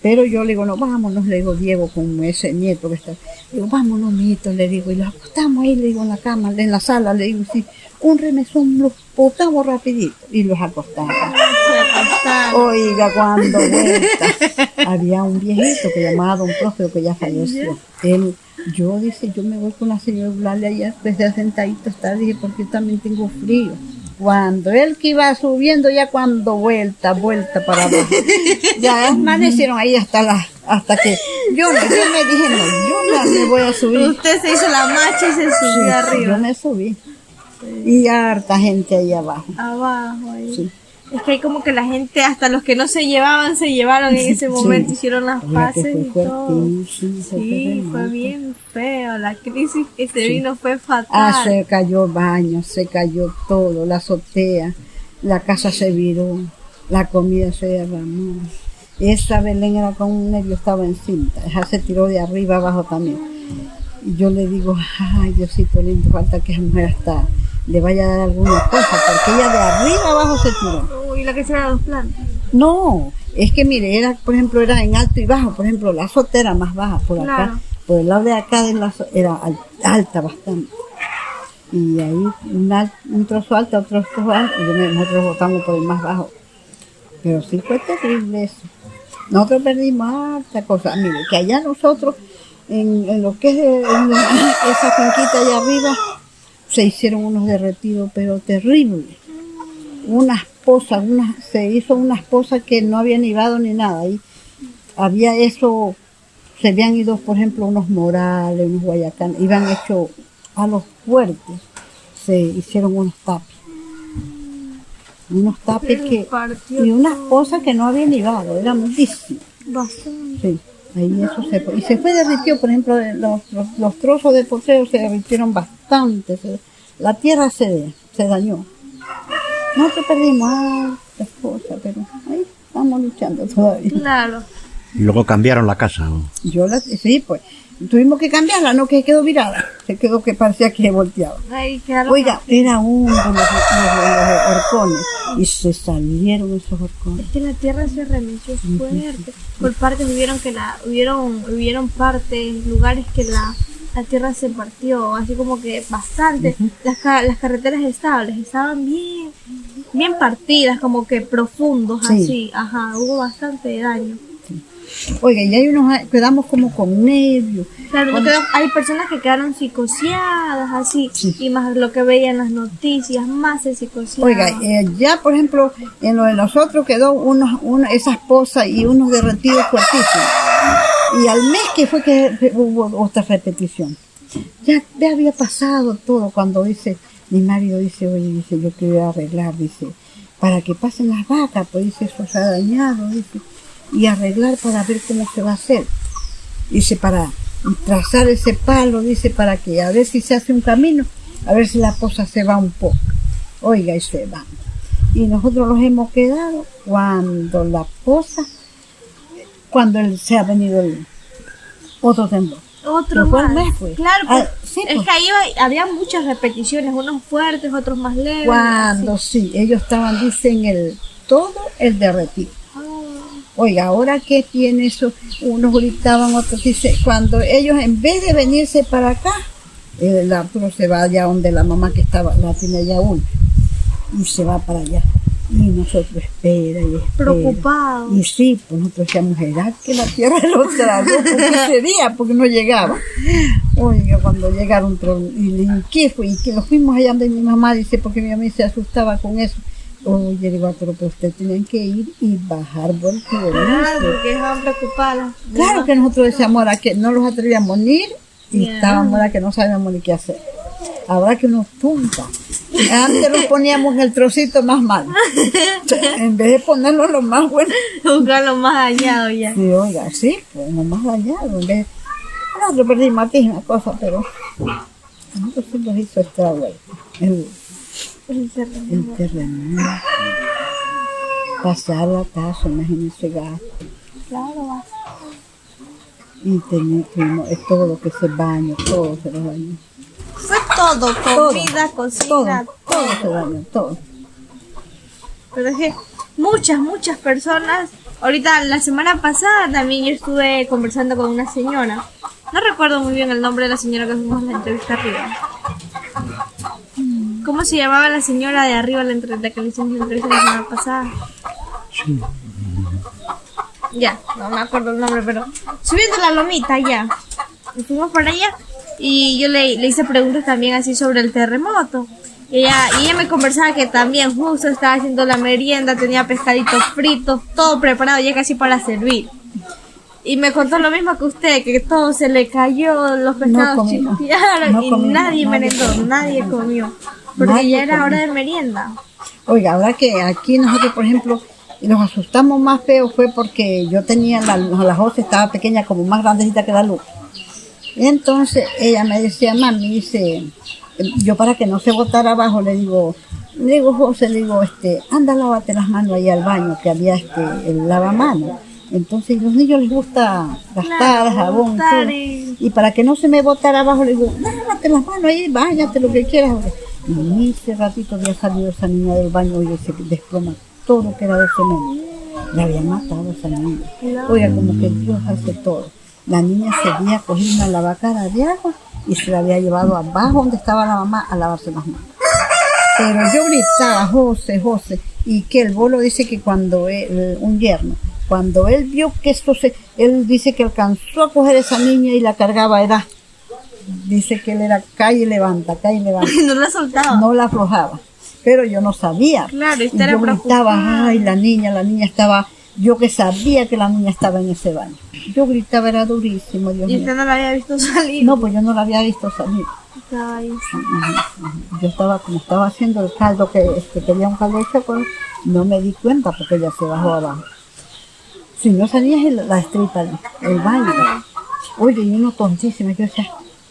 [SPEAKER 3] Pero yo le digo, no, vámonos, le digo, Diego, con ese nieto que está. Le digo, vámonos, mijito, le digo, y los acostamos ahí, le digo, en la cama, en la sala, le digo, sí, un remesón, los botamos rapidito, y los acostamos. Oiga, cuando vuelta, había un viejito que llamaba Don Próspero, que ya falleció. Yo me voy con la señora Eulalia allá, desde sentadito está, dije, porque yo también tengo frío. Cuando él que iba subiendo, ya cuando vuelta para abajo. Ya amanecieron ahí hasta que yo me dije, no, yo no me voy a subir.
[SPEAKER 2] Usted se hizo la marcha y se subió arriba.
[SPEAKER 3] Yo me subí. Y harta gente ahí abajo.
[SPEAKER 2] Abajo, ahí.
[SPEAKER 3] Sí.
[SPEAKER 2] Es que hay como que la gente, hasta los que no se llevaban, se llevaron en ese momento, hicieron las paces y todo. Sí, fue bien feo, la crisis que se vino fue fatal.
[SPEAKER 3] Se cayó baño, se cayó todo, la azotea, la casa se viró, la comida se derramó. Esa Belén era con un nervio, estaba en cinta, esa se tiró de arriba abajo también. Y yo le digo, ay Diosito lindo, falta que esa mujer hasta le vaya a dar alguna cosa, porque ella de arriba abajo se tiró.
[SPEAKER 2] Uy, la que se era 2 plantas.
[SPEAKER 3] No, es que mire, por ejemplo, era en alto y bajo, por ejemplo, la azotea era más baja por acá,
[SPEAKER 2] Claro.
[SPEAKER 3] por el lado de acá era alta bastante. Y ahí un trozo alto, otro trozo alto, y nosotros votamos por el más bajo. Pero sí fue terrible eso. Nosotros perdimos harta cosa. Mire, que allá nosotros, en lo que es esa finquita allá arriba, se hicieron unos derretidos, pero terribles. Unas pozas, se hizo unas pozas que no había nevado ni nada. Ahí había eso, se habían ido, por ejemplo, unos Morales, unos Guayacanes, iban hechos a los fuertes, se hicieron unos tapes. Unos tapes y unas pozas que no había nevado, era muchísimo.
[SPEAKER 2] Bastante.
[SPEAKER 3] Sí, ahí eso y se fue derritió, por ejemplo, los trozos de poseo se derritieron bastante, la tierra se dañó. Nosotros perdimos hartas cosas, pero ahí estamos luchando todavía.
[SPEAKER 2] Claro.
[SPEAKER 1] Y luego cambiaron la casa. ¿No?
[SPEAKER 3] Sí, pues, tuvimos que cambiarla, no que quedó virada, se quedó que parecía que volteaba.
[SPEAKER 2] Ay, quedaron.
[SPEAKER 3] Oiga, era uno de los horcones y se salieron esos horcones.
[SPEAKER 2] Es que la tierra se remeció fuerte. Por partes hubieron partes, lugares que la tierra se partió, así como que bastante. Las carreteras estaban bien partidas, como que profundos,
[SPEAKER 3] Sí.
[SPEAKER 2] así. Ajá, hubo bastante daño.
[SPEAKER 3] Oiga, y hay quedamos como con nervios.
[SPEAKER 2] Claro, hay personas que quedaron psicoseadas, así,
[SPEAKER 3] Sí.
[SPEAKER 2] y más lo que veían las noticias, más se psicoseaban.
[SPEAKER 3] Oiga, ya por ejemplo, en lo de nosotros quedó esas pozas y unos derretidos fuertísimos. Y al mes que fue que hubo otra repetición. Ya había pasado todo cuando mi marido dice, oye, dice, yo quiero arreglar, dice, para que pasen las vacas, pues dice, eso se ha dañado, dice, y arreglar para ver cómo se va a hacer. Dice, para trazar ese palo, dice, para que a ver si se hace un camino, a ver si la poza se va un poco. Oiga, y se va. Y nosotros los hemos quedado cuando la poza, se ha venido el otro temblor.
[SPEAKER 2] Otro
[SPEAKER 3] fue el
[SPEAKER 2] más.
[SPEAKER 3] mes, pues.
[SPEAKER 2] Claro,
[SPEAKER 3] Sí,
[SPEAKER 2] es
[SPEAKER 3] pues.
[SPEAKER 2] que ahí había muchas repeticiones, unos fuertes, otros más leves.
[SPEAKER 3] Cuando sí, ellos estaban, dicen, todo el derretido. Oiga, ahora que tiene eso, unos gritaban, otros dice, cuando ellos en vez de venirse para acá, el Arturo se va allá donde la mamá que la tiene allá uno, y se va para allá. Y nosotros espera y espera.
[SPEAKER 2] Preocupados.
[SPEAKER 3] Y sí, pues nosotros decíamos, ¿era que la tierra lo tragó? ¿Por qué sería? Porque no llegaba. Oiga, cuando llegaron, y le dije, ¿qué fue? Y que nos fuimos allá donde mi mamá, dice, porque mi mamá se asustaba con eso. Oye, digo, pero ustedes tenían que ir y bajar vuelta.
[SPEAKER 2] Claro, porque estaban preocupadas.
[SPEAKER 3] Claro que nosotros decíamos ahora que no los atrevíamos ni ir y
[SPEAKER 2] Yeah.
[SPEAKER 3] estábamos ahora que no sabíamos ni qué hacer. Ahora que unos tumba. Antes los poníamos en el trocito más malo. En vez de ponernos lo más bueno.
[SPEAKER 2] Buscar lo más dañado ya.
[SPEAKER 3] Sí, oiga, sí, pues lo más dañado. En vez, nosotros perdimos aquí una cosa, pero a nosotros sí nos hizo estrago el terremoto. Pasar la casa, imagínense gasto.
[SPEAKER 2] Claro, va.
[SPEAKER 3] Y tuvimos todo lo que se baño, todo se lo bañó.
[SPEAKER 2] Fue todo, comida, cocina,
[SPEAKER 3] Todo se bañó, todo.
[SPEAKER 2] Pero es que muchas personas, ahorita la semana pasada también yo estuve conversando con una señora. No recuerdo muy bien el nombre de la señora que fuimos a la entrevista arriba. ¿Cómo se llamaba la señora de arriba la que le hicimos la entrevista la semana pasada?
[SPEAKER 1] Sí.
[SPEAKER 2] Ya, no me acuerdo el nombre, pero subiendo la lomita ya. Y fuimos para allá y yo le hice preguntas también así sobre el terremoto. Y ella me conversaba que también justo estaba haciendo la merienda, tenía pescaditos fritos, todo preparado ya casi para servir. Y me contó lo mismo que usted, que todo se le cayó, los pescados chispearon y nadie merendó, nadie comió. Porque
[SPEAKER 3] Nadie
[SPEAKER 2] ya era
[SPEAKER 3] comió.
[SPEAKER 2] hora de merienda.
[SPEAKER 3] Oiga, ahora que aquí nosotros, por ejemplo, nos asustamos más feo fue porque yo tenía, la José estaba pequeña, como más grandecita que la Luz. Y entonces ella me decía, mami, dice, yo para que no se botara abajo, le digo, José, le digo, anda, lávate las manos ahí al baño, que había el lavamanos. Entonces a los niños les gusta gastar
[SPEAKER 2] Claro,
[SPEAKER 3] jabón.
[SPEAKER 2] gastar
[SPEAKER 3] Todo.
[SPEAKER 2] y-
[SPEAKER 3] Y para que no se me botara abajo, le digo, lávate las manos ahí, váyate lo que quieras. Y ni ese ratito había salido esa niña del baño y se desploma todo lo que era de cemento. La había matado a esa niña. Oiga, como que Dios hace todo. La niña se había cogido una lavacara de agua y se la había llevado abajo donde estaba la mamá a lavarse las manos. Pero yo gritaba, José, José, y que el bolo dice que cuando un yerno, cuando él vio que él dice que alcanzó a coger a esa niña y la cargaba, dice que él era cae y levanta,
[SPEAKER 2] No la soltaba.
[SPEAKER 3] no la aflojaba, pero yo no sabía.
[SPEAKER 2] Claro,
[SPEAKER 3] y
[SPEAKER 2] usted era
[SPEAKER 3] yo gritaba,
[SPEAKER 2] preocupada.
[SPEAKER 3] ay, la niña estaba, yo que sabía que la niña estaba en ese baño. Yo gritaba, era durísimo, Dios
[SPEAKER 2] Y
[SPEAKER 3] mío.
[SPEAKER 2] usted no la había visto salir.
[SPEAKER 3] No, pues yo no la había visto salir.
[SPEAKER 2] Ay,
[SPEAKER 3] Yo como estaba haciendo el caldo, que quería un caldo de chocolate, no me di cuenta porque ella se bajó abajo. Si no salía la estripa, el baño. Oye, y uno tontísimo, yo decía,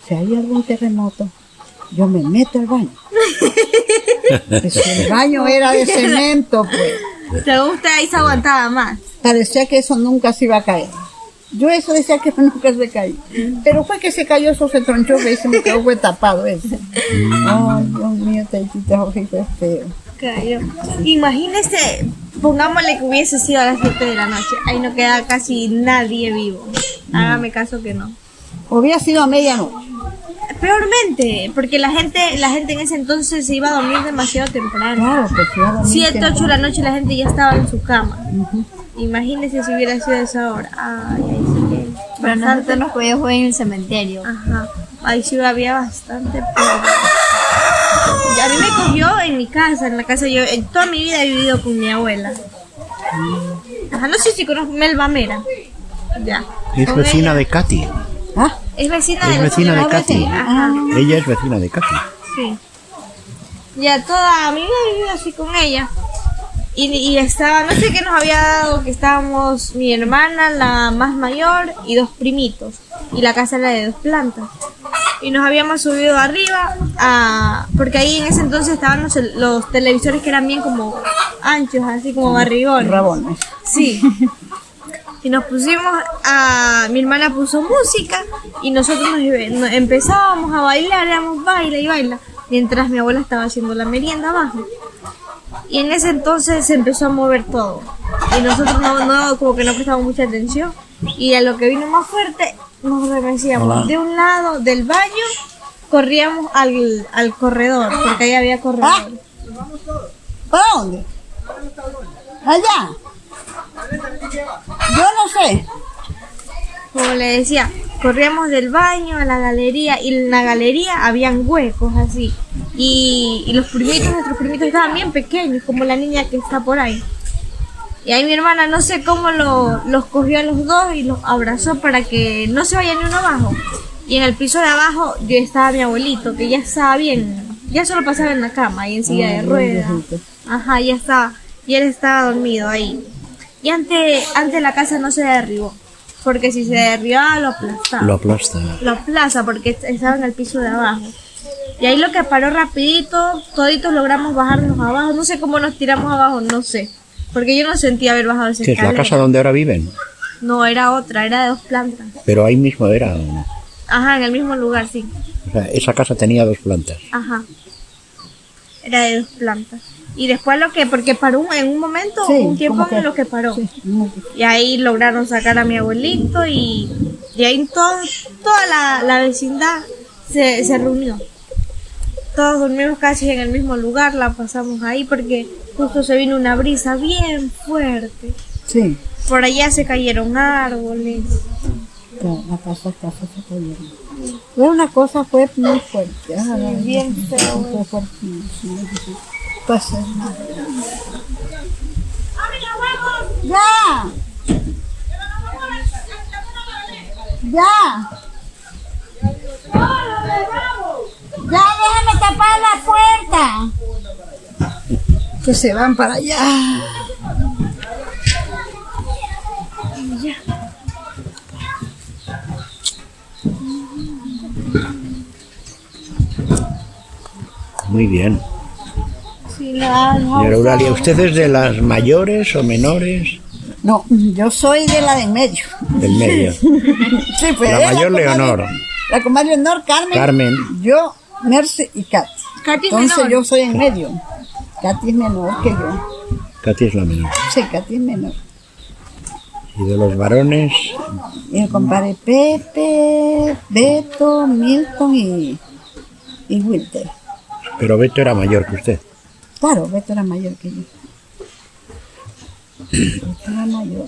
[SPEAKER 3] si hay algún terremoto, yo me meto al baño. Pues el baño era de cemento, pues.
[SPEAKER 2] según usted ahí se aguantaba más.
[SPEAKER 3] Parecía que eso nunca se iba a caer. Yo eso decía que nunca se caía. Pero fue que se cayó, eso se tronchó, que se me quedó fue tapado ese. Ay, Dios mío, te hiciste fue feo.
[SPEAKER 2] Cayó. Imagínese, pongámosle que hubiese sido a las 7 de la noche. Ahí no queda casi nadie vivo. Hágame caso que no.
[SPEAKER 3] Hubiera sido a medianoche.
[SPEAKER 2] Peormente, porque la gente en ese entonces se iba a dormir demasiado temprano.
[SPEAKER 3] Claro, pues iba a dormir
[SPEAKER 2] 7, 8 de la
[SPEAKER 3] temprano.
[SPEAKER 2] noche la gente ya estaba en su cama.
[SPEAKER 3] Ujú.
[SPEAKER 2] Imagínese si hubiera sido esa hora. Ay, ahí sí que.
[SPEAKER 4] Pero nosotros nos podíamos fue en el cementerio.
[SPEAKER 2] Ajá. Ahí sí había bastante polvo. Y a mí me cogió en mi casa, en la casa. Yo en toda mi vida he vivido con mi abuela. Ajá, no sé si conozco Melba Mera. Ya.
[SPEAKER 1] Es
[SPEAKER 2] Con
[SPEAKER 1] vecina
[SPEAKER 2] ella.
[SPEAKER 1] de Katy.
[SPEAKER 3] Ah,
[SPEAKER 2] Es vecina
[SPEAKER 1] Es
[SPEAKER 2] de la
[SPEAKER 1] vecina de
[SPEAKER 2] señora
[SPEAKER 1] Katy.
[SPEAKER 2] Betty. Ajá.
[SPEAKER 1] Ella es vecina de Katy.
[SPEAKER 2] Sí. Ya toda mi vida he vivido así con ella. Y estaba, no sé qué nos había dado, que estábamos mi hermana, la más mayor, y 2 primitos. Y la casa era de 2 plantas. Y nos habíamos subido arriba, porque ahí en ese entonces estaban los televisores que eran bien como anchos, así como barrigones.
[SPEAKER 3] rabones.
[SPEAKER 2] Sí. Y nos pusimos mi hermana puso música y nosotros nos empezábamos a bailar, éramos baila y baila, mientras mi abuela estaba haciendo la merienda abajo. Y en ese entonces se empezó a mover todo. Y nosotros no como que no prestamos mucha atención. Y a lo que vino más fuerte, nos remecíamos.
[SPEAKER 1] Hola.
[SPEAKER 2] De un lado del baño, corríamos al corredor, porque ahí había corredor.
[SPEAKER 3] ¿Para dónde? Allá. Yo no sé.
[SPEAKER 2] Como le decía, corríamos del baño a la galería y en la galería habían huecos así. Y nuestros primitos estaban bien pequeños, como la niña que está por ahí. Y ahí mi hermana no sé cómo los cogió a los dos y los abrazó para que no se vaya ni uno abajo. Y en el piso de abajo yo estaba mi abuelito, que ya estaba bien, ya solo pasaba en la cama y en silla de ruedas. Ajá, ya estaba, y él estaba dormido ahí. Y antes la casa no se derribó, porque si se derribaba lo aplastaba.
[SPEAKER 1] Lo aplasta.
[SPEAKER 2] Lo aplaza porque estaba en el piso de abajo. Y ahí lo que paró rapidito, toditos logramos bajarnos abajo. No sé cómo nos tiramos abajo, no sé. Porque yo no sentía haber bajado esa
[SPEAKER 1] ¿Qué es la
[SPEAKER 2] escalera.
[SPEAKER 1] casa donde ahora viven?
[SPEAKER 2] No, era otra, era de 2 plantas.
[SPEAKER 1] Pero ahí mismo era, ¿o no?
[SPEAKER 2] Ajá, en el mismo lugar, sí.
[SPEAKER 1] O sea, esa casa tenía 2 plantas.
[SPEAKER 2] Ajá. Era de 2 plantas. Y después porque paró en un momento,
[SPEAKER 3] Sí,
[SPEAKER 2] un tiempo
[SPEAKER 3] como que-
[SPEAKER 2] en lo que paró.
[SPEAKER 3] Sí,
[SPEAKER 2] Y ahí lograron sacar a mi abuelito y ahí toda la vecindad se reunió. Todos dormimos casi en el mismo lugar, la pasamos ahí porque justo se vino una brisa bien fuerte.
[SPEAKER 3] sí.
[SPEAKER 2] Por allá se cayeron árboles.
[SPEAKER 3] La casa se cayeron. Fue una cosa, fue muy fuerte.
[SPEAKER 2] Bien feo.
[SPEAKER 3] Fue fuertísimo. Pasó nada. ¡Ya! ¡Ya! ¡Ya, déjame tapar la puerta! Que se van para allá.
[SPEAKER 1] Muy bien.
[SPEAKER 2] Sí, la
[SPEAKER 1] Señora Eulalia, ¿usted es de las mayores o menores?
[SPEAKER 3] No, yo soy de la de en medio.
[SPEAKER 1] Del medio.
[SPEAKER 3] Sí, pues
[SPEAKER 1] La
[SPEAKER 3] ella,
[SPEAKER 1] mayor
[SPEAKER 3] comadre-
[SPEAKER 1] Leonor.
[SPEAKER 3] La comadre Leonor, Carmen. Yo, Merce y Katy.
[SPEAKER 2] Katy es
[SPEAKER 3] Entonces
[SPEAKER 2] menor.
[SPEAKER 3] yo soy en medio. Katy es menor que yo.
[SPEAKER 1] Katy es la menor.
[SPEAKER 3] Sí, Katy es menor.
[SPEAKER 1] Y de los varones,
[SPEAKER 3] Y el compadre Pepe, Beto, Milton y Wilter.
[SPEAKER 1] pero Beto era mayor que usted.
[SPEAKER 3] Claro, Beto era mayor que yo. Beto era mayor.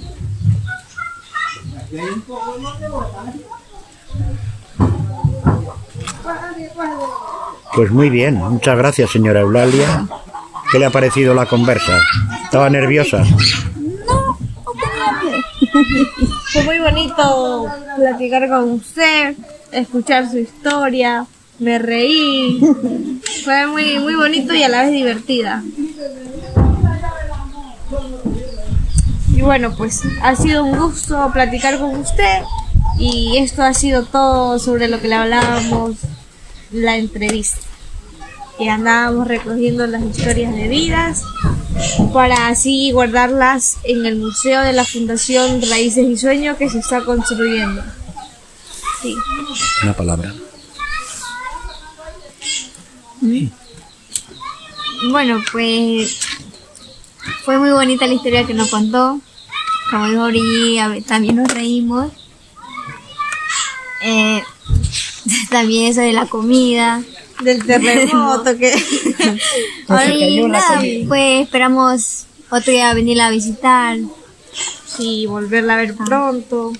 [SPEAKER 1] Pues muy bien, muchas gracias, señora Eulalia. ¿Qué le ha parecido la conversa? ¿Estaba nerviosa?
[SPEAKER 2] Fue muy bonito platicar con usted, escuchar su historia, me reí. Fue muy, muy bonito y a la vez divertida. Y bueno, pues ha sido un gusto platicar con usted y esto ha sido todo sobre lo que le hablábamos la entrevista. Y andábamos recogiendo las historias de vidas para así guardarlas en el museo de la Fundación Raíces y Sueños que se está construyendo. Sí.
[SPEAKER 1] Una palabra.
[SPEAKER 4] Bueno, pues fue muy bonita la historia que nos contó. Como dijo Ori, también nos reímos. También eso de la comida.
[SPEAKER 2] Del terremoto que...
[SPEAKER 3] Entonces
[SPEAKER 4] Y
[SPEAKER 3] cayó la
[SPEAKER 4] nada,
[SPEAKER 3] comida.
[SPEAKER 4] pues esperamos otro día venirla a visitar.
[SPEAKER 2] Sí, volverla a ver pronto.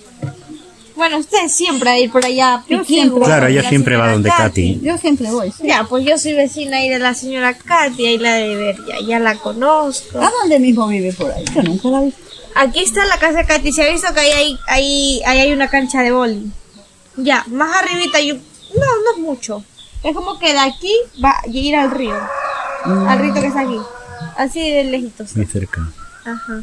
[SPEAKER 2] Bueno, usted siempre a ir por allá.
[SPEAKER 3] Yo
[SPEAKER 2] Piquigua,
[SPEAKER 3] siempre.
[SPEAKER 1] Claro, ella
[SPEAKER 2] la
[SPEAKER 1] siempre va
[SPEAKER 2] señora
[SPEAKER 1] donde
[SPEAKER 2] Katy.
[SPEAKER 1] Katy.
[SPEAKER 3] Yo siempre voy. Sí.
[SPEAKER 2] Ya, pues yo soy vecina ahí de la señora Katy, ahí la de ver, ya la conozco.
[SPEAKER 3] ¿A dónde mismo vive por ahí? Yo nunca la vi.
[SPEAKER 2] Aquí está la casa de Katy, se ha visto que ahí hay una cancha de boli. Ya, más arribita, no es mucho. Es como que de aquí va a ir al río. Al río que está aquí. Así de lejitos.
[SPEAKER 1] Muy cerca.
[SPEAKER 2] Ajá.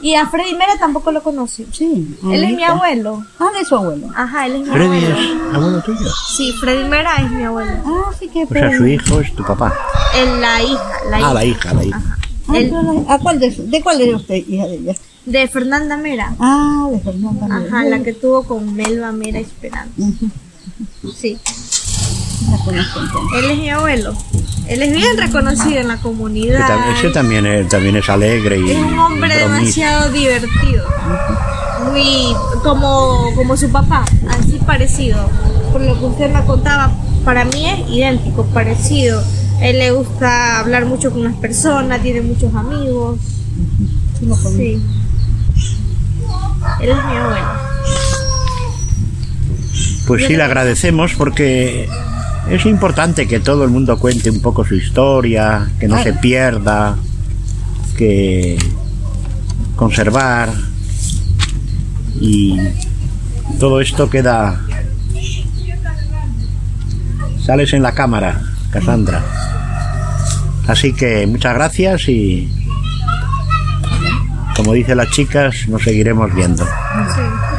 [SPEAKER 2] Y a Freddy Mera tampoco lo conoce.
[SPEAKER 3] Sí.
[SPEAKER 2] Él es mi
[SPEAKER 3] ahorita.
[SPEAKER 2] abuelo.
[SPEAKER 3] Ah, de su abuelo.
[SPEAKER 2] Ajá, él es mi
[SPEAKER 1] Freddy
[SPEAKER 2] abuelo.
[SPEAKER 1] es abuelo tuyo.
[SPEAKER 2] Sí, Freddy Mera es mi abuelo.
[SPEAKER 3] Ah, sí que
[SPEAKER 1] O sea, su hijo es tu papá.
[SPEAKER 2] La hija.
[SPEAKER 1] Ah, la hija.
[SPEAKER 3] ¿A cuál de cuál es usted hija de ella?
[SPEAKER 2] De Fernanda Mera.
[SPEAKER 3] Ah, de Fernanda.
[SPEAKER 2] Ajá, la que tuvo con Melba Mera Esperanza. Sí.
[SPEAKER 3] La conozco entonces.
[SPEAKER 2] Él es mi abuelo. Él es bien reconocido en la
[SPEAKER 1] Que
[SPEAKER 2] comunidad.
[SPEAKER 1] ese también es alegre y
[SPEAKER 2] Es un hombre
[SPEAKER 1] bromista.
[SPEAKER 2] demasiado divertido. Muy como su papá, así parecido. Por lo que usted me contaba, para mí es idéntico, parecido. Él le gusta hablar mucho con las personas, tiene muchos amigos.
[SPEAKER 3] Sí, lo conozco.
[SPEAKER 2] Sí. Él es mi abuelo.
[SPEAKER 1] Pues sí, le agradecemos porque es importante que todo el mundo cuente un poco su historia, que no se pierda, que conservar, y todo esto queda. Sales en la cámara, Cassandra. Así que muchas gracias y, como dicen las chicas, nos seguiremos viendo.
[SPEAKER 2] Sí.